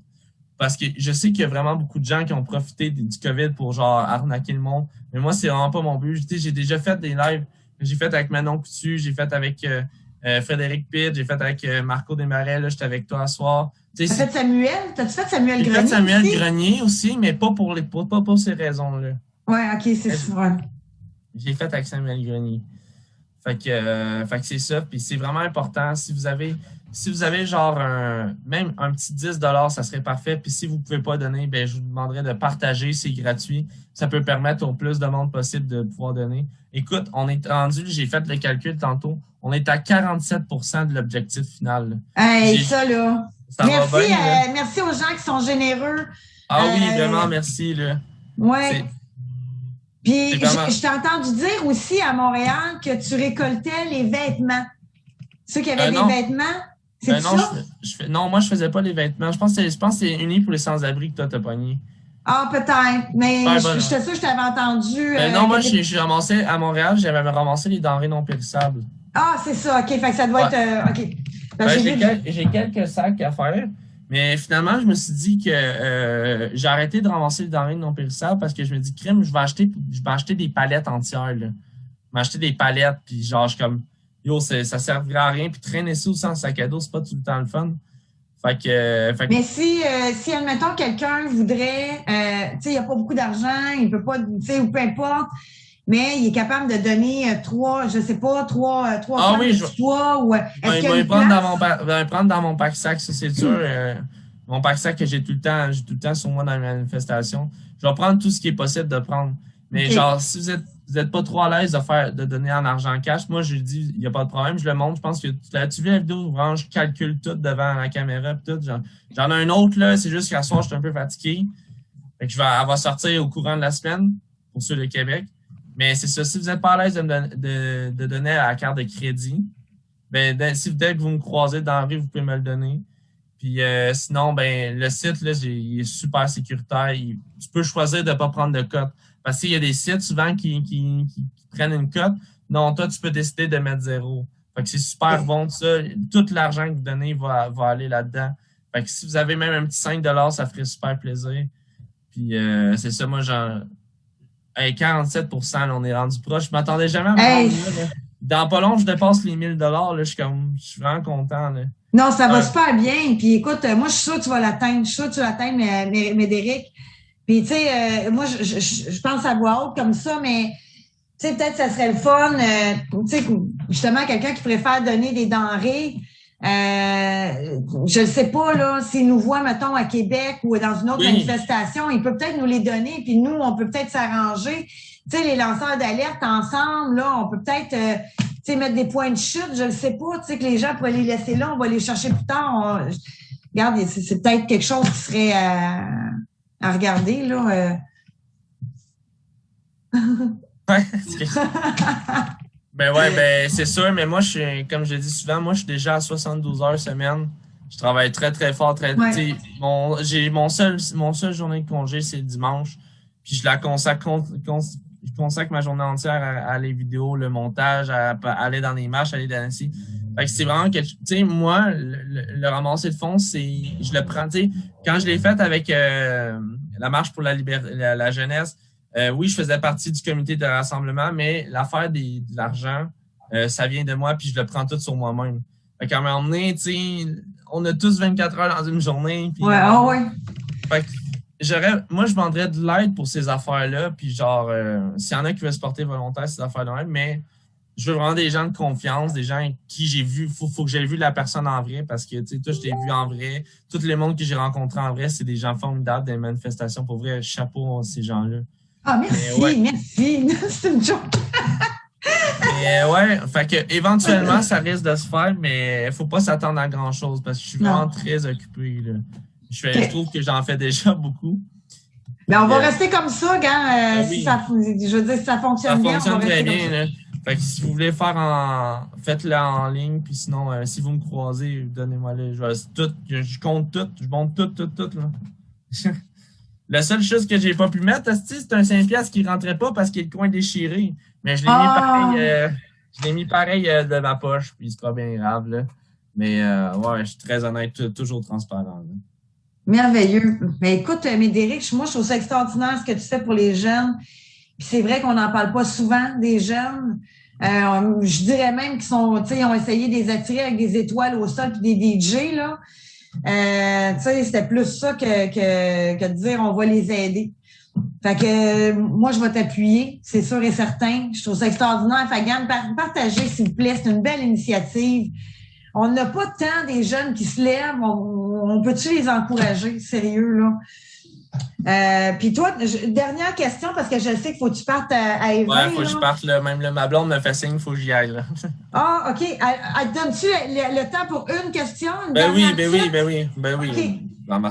Parce que je sais qu'il y a vraiment beaucoup de gens qui ont profité du COVID pour genre arnaquer le monde. Mais moi, c'est vraiment pas mon but. J'ai déjà fait des lives. J'ai fait avec Manon Coutu, j'ai fait avec Frédéric Pitt, j'ai fait avec Marco Desmarais, là, j'étais avec toi ce soir.
T'as fait Samuel? T'as-tu fait Samuel Grenier?
J'ai fait Samuel
aussi?
Grenier aussi, mais pas pour ces raisons-là.
Ouais, ok, c'est sûr.
J'ai fait avec Samuel Grenier. Fait que c'est ça. Puis c'est vraiment important. Si vous avez genre même un petit 10 ça serait parfait. Puis si vous ne pouvez pas donner, ben je vous demanderais de partager. C'est gratuit. Ça peut permettre au plus de monde possible de pouvoir donner. Écoute, on est rendu, j'ai fait le calcul tantôt, on est à 47% de l'objectif final.
Hey, ça là.
Merci, va bien, là.
Merci aux gens qui sont généreux.
Ah oui, vraiment, merci. Là.
Ouais. Puis, je t'ai entendu dire aussi à Montréal que tu récoltais les vêtements. Ceux qui avaient des vêtements, c'est ça?
Non, moi, je faisais pas les vêtements. Je pense que c'est uni pour les sans-abri que toi, t'as pogné.
Ah, peut-être. Mais j'étais sûre que je t'avais entendu.
Non, moi, j'ai ramassé à Montréal, j'avais ramassé les denrées non périssables.
Ah, c'est ça. OK. Fait que ça doit être. OK.
J'ai quelques sacs à faire. Mais finalement, je me suis dit que j'ai arrêté de ramasser les denrées non périssables parce que je me dis, crème, je vais acheter des palettes entières. Là. Je vais m'acheter des palettes, puis genre, je suis comme, yo, ça servira à rien. Puis traîner ça sans sac à dos, c'est pas tout le temps le fun.
Mais si admettons, quelqu'un voudrait, tu sais, il n'y a pas beaucoup d'argent, il peut pas, tu sais, ou peu importe, mais il est capable de donner trois tonnes de poids ou
il va me prendre dans mon pack-sac, ça c'est sûr. Mon pack-sac que j'ai tout le temps sur moi dans les manifestations. Je vais prendre tout ce qui est possible de prendre. Mais genre, si vous êtes pas trop à l'aise de donner en argent cash, moi je dis, il n'y a pas de problème, je le montre. Je pense que tu vu la vidéo où vraiment je calcule tout devant la caméra et tout. J'en ai un autre là, c'est juste qu'à soir, je suis un peu fatigué. Fait que elle va sortir au courant de la semaine pour ceux de Québec. Mais c'est ça, si vous n'êtes pas à l'aise de donner à la carte de crédit, ben dès que vous me croisez dans la rue, vous pouvez me le donner. Puis sinon, ben le site, là, il est super sécuritaire. Tu peux choisir de ne pas prendre de cote. Parce qu'il y a des sites souvent qui prennent une cote. Non, toi, tu peux décider de mettre 0. Fait que c'est super bon, ça. Tout l'argent que vous donnez va aller là-dedans. Fait que si vous avez même un petit 5 ça ferait super plaisir. Puis c'est ça, moi, genre... Hey, 47%, là, on est rendu proche. Je m'attendais jamais à me rendre là. Dans pas long, je dépasse les 1000 $. Là, je suis vraiment content. Là.
Non, ça va super bien. Puis écoute, moi, je suis sûre que tu vas l'atteindre. Je suis sûre que tu vas l'atteindre, Médéric. Puis, tu sais, moi, je pense à voix haute comme ça, mais, tu sais, peut-être que ça serait le fun, tu sais, justement, quelqu'un qui préfère donner des denrées. Je ne sais pas, là, s'il nous voit, mettons, à Québec ou dans une autre manifestation, il peut peut-être nous les donner, puis nous, on peut peut-être s'arranger. Tu sais, les lanceurs d'alerte ensemble, là, on peut peut-être, tu sais, mettre des points de chute, je ne sais pas, tu sais, que les gens pourraient les laisser là, on va les chercher plus tard. Regarde, c'est peut-être quelque chose qui serait à regarder, là.
Ben c'est sûr, mais moi, comme je dis souvent, moi, je suis déjà à 72 heures semaine. Je travaille très, très fort. Mon seul journée de congé, c'est le dimanche. Puis je la consacre ma journée entière à les vidéos, le montage, à aller dans les marches, aller danser. Fait que c'est vraiment que, tu sais, moi, le ramasser de fonds, je le prends, tu sais, quand je l'ai fait avec la marche pour la jeunesse, oui, je faisais partie du comité de rassemblement, mais l'affaire de l'argent, ça vient de moi, puis je le prends tout sur moi-même. Fait qu'à un moment donné, tu sais, on a tous 24 heures dans une journée. Puis, Fait que moi, je vendrais de l'aide pour ces affaires-là, puis genre, s'il y en a qui veulent se porter volontaire, ces affaires-là, mais je veux vraiment des gens de confiance, des gens qui j'ai vu, faut que j'aie vu la personne en vrai, parce que, tu sais, toi, je t'ai vu en vrai. Tout le monde que j'ai rencontré en vrai, c'est des gens formidables, des manifestations. Pour vrai, chapeau à ces gens-là.
Ah, merci, merci. C'est une joke.
Mais ouais, fait que éventuellement, ça risque de se faire, mais il faut pas s'attendre à grand-chose parce que je suis vraiment très occupé. Là. Je trouve que j'en fais déjà beaucoup.
Ben, on va rester comme ça, gars.
Oui.
Si ça fonctionne bien.
Ça fonctionne très bien. Là. Fait que si vous voulez faites-le en ligne, puis sinon, si vous me croisez, donnez-moi-le. Je compte tout, je monte tout. Là. La seule chose que j'ai pas pu mettre, c'est un 5$ qui rentrait pas parce qu'il est le coin déchiré. Mais je l'ai mis pareil de ma poche, puis c'est pas bien grave. Là. Mais ouais, je suis très honnête, toujours transparent. Là.
Merveilleux. Mais écoute, Médéric, moi, je trouve ça extraordinaire ce que tu fais pour les jeunes. Puis c'est vrai qu'on n'en parle pas souvent des jeunes. Je dirais même qu'ils sont, tu sais, ils ont essayé de les attirer avec des étoiles au sol puis des DJ, là. Tu sais, c'était plus ça que de dire on va les aider. Fait que moi, je vais t'appuyer, c'est sûr et certain. Je trouve ça extraordinaire. Fait que, partagez, s'il vous plaît. C'est une belle initiative. On n'a pas tant des jeunes qui se lèvent. On peut-tu les encourager? Sérieux, là. Puis toi, dernière question, parce que je sais qu'il faut que tu partes à Évry.
Ouais, il faut que je parte. Là. Même là, ma blonde me fait signe, il faut que j'y aille. Là.
Ah, OK. Donnes-tu le temps pour une question?
Ben oui.
Okay.
Dans ma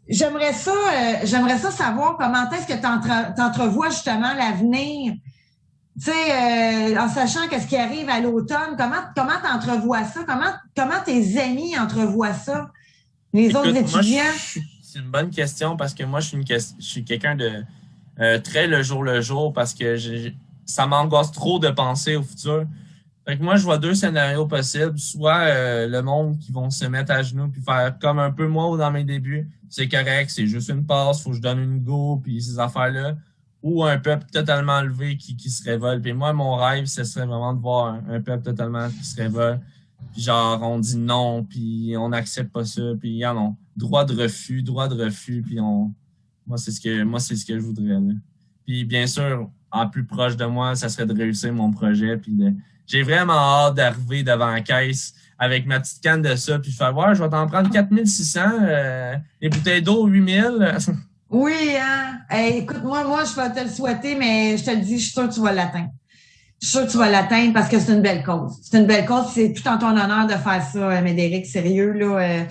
j'aimerais ça savoir comment est-ce que tu entrevois justement l'avenir. Tu sais, en sachant qu'est-ce qui arrive à l'automne, comment tu entrevois ça? Comment tes amis entrevoient ça? Les autres étudiants?
C'est une bonne question parce que moi, je suis quelqu'un de très le jour parce que ça m'angoisse trop de penser au futur. Fait que moi, je vois 2 scénarios possibles. Soit le monde qui vont se mettre à genoux puis faire comme un peu moi dans mes débuts. C'est correct, c'est juste une passe, faut que je donne une go puis ces affaires-là. Ou un peuple totalement levé qui se révolte. Puis moi, mon rêve, ce serait vraiment de voir un peuple totalement qui se révolte. Puis genre, on dit non, puis on n'accepte pas ça, puis non. Droit de refus, puis moi, c'est ce que je voudrais. Là. Puis bien sûr, en plus proche de moi, ça serait de réussir mon projet. Puis j'ai vraiment hâte d'arriver devant la caisse avec ma petite canne de ça, puis faire ouais, je vais t'en prendre 4600, les bouteilles d'eau 8000.
Oui, hein? Hey, écoute, moi, je vais te le souhaiter, mais je te le dis, je suis sûre que tu vas l'atteindre. Je suis sûre que tu vas l'atteindre parce que c'est une belle cause. C'est une belle cause, c'est tout en ton honneur de faire ça, Médéric, sérieux, là.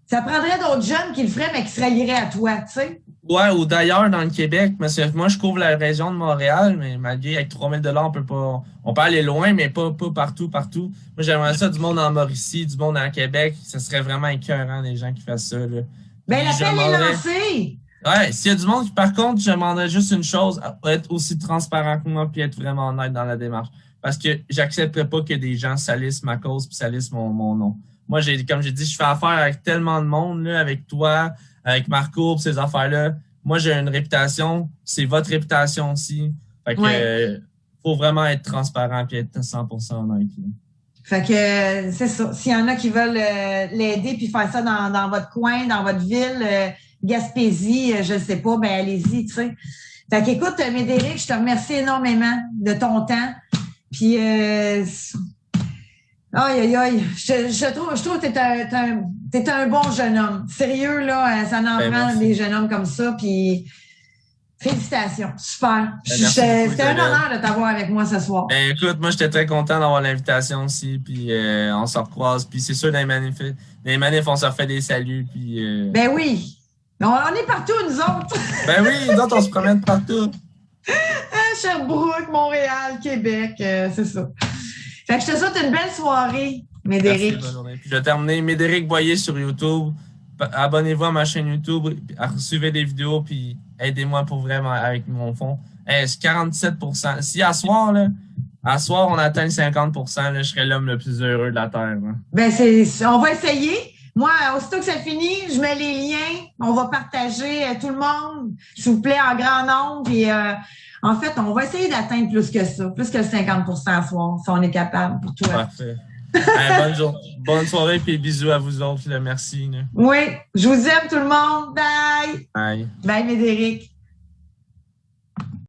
Ça prendrait d'autres jeunes qui le feraient, mais qui se rallieraient à toi, tu sais.
Ouais, ou d'ailleurs dans le Québec, parce que moi je couvre la région de Montréal, mais malgré avec 3000$, on peut aller loin, mais pas partout. Moi j'aimerais ça du monde en Mauricie, du monde en Québec, ça serait vraiment écœurant les gens qui fassent ça. Là.
Ben l'appel est lancé!
Ouais, s'il y a du monde, par contre, je demanderais juste une chose, être aussi transparent que moi puis être vraiment honnête dans la démarche. Parce que j'accepterais pas que des gens salissent ma cause puis salissent mon nom. Moi, comme j'ai dit, je fais affaire avec tellement de monde, là, avec toi, avec Marco, ces affaires-là. Moi, j'ai une réputation, c'est votre réputation aussi. Fait que faut vraiment être transparent puis être 100% honnête. Là.
Fait que c'est ça. S'il y en a qui veulent l'aider puis faire ça dans votre coin, dans votre ville, Gaspésie, je ne sais pas, ben allez-y, tu sais. Fait qu'écoute, Médéric, je te remercie énormément de ton temps. Puis aïe. Je trouve que t'es un bon jeune homme. Sérieux, là, ça en prend des jeunes hommes comme ça. Puis félicitations. Super. C'était un honneur de t'avoir avec moi ce soir.
Ben, écoute, moi, j'étais très content d'avoir l'invitation aussi. Puis on se recroise. Puis c'est sûr, dans les manifs, on se refait des saluts. Puis,
Ben oui. On est partout, nous autres.
Ben oui, nous autres, on se promène partout.
Sherbrooke, Montréal, Québec, c'est ça. Fait que je te souhaite une belle soirée, Médéric.
Merci, bonne journée. Puis je vais terminer. Médéric Boyer sur YouTube. Abonnez-vous à ma chaîne YouTube. Suivez des vidéos. Puis aidez-moi pour vraiment avec mon fond. C'est 47%. Si à soir, on atteint le 50%, là, je serai l'homme le plus heureux de la Terre. Là.
Ben, on va essayer. Moi, aussitôt que ça finit, je mets les liens. On va partager tout le monde, s'il vous plaît, en grand nombre. Puis, en fait, on va essayer d'atteindre plus que ça, plus que le 50% à soir, si on est capable pour toi.
Parfait. Bonne soirée et bisous à vous autres. Là. Merci. Là.
Oui, je vous aime tout le monde. Bye.
Bye.
Bye, Médéric.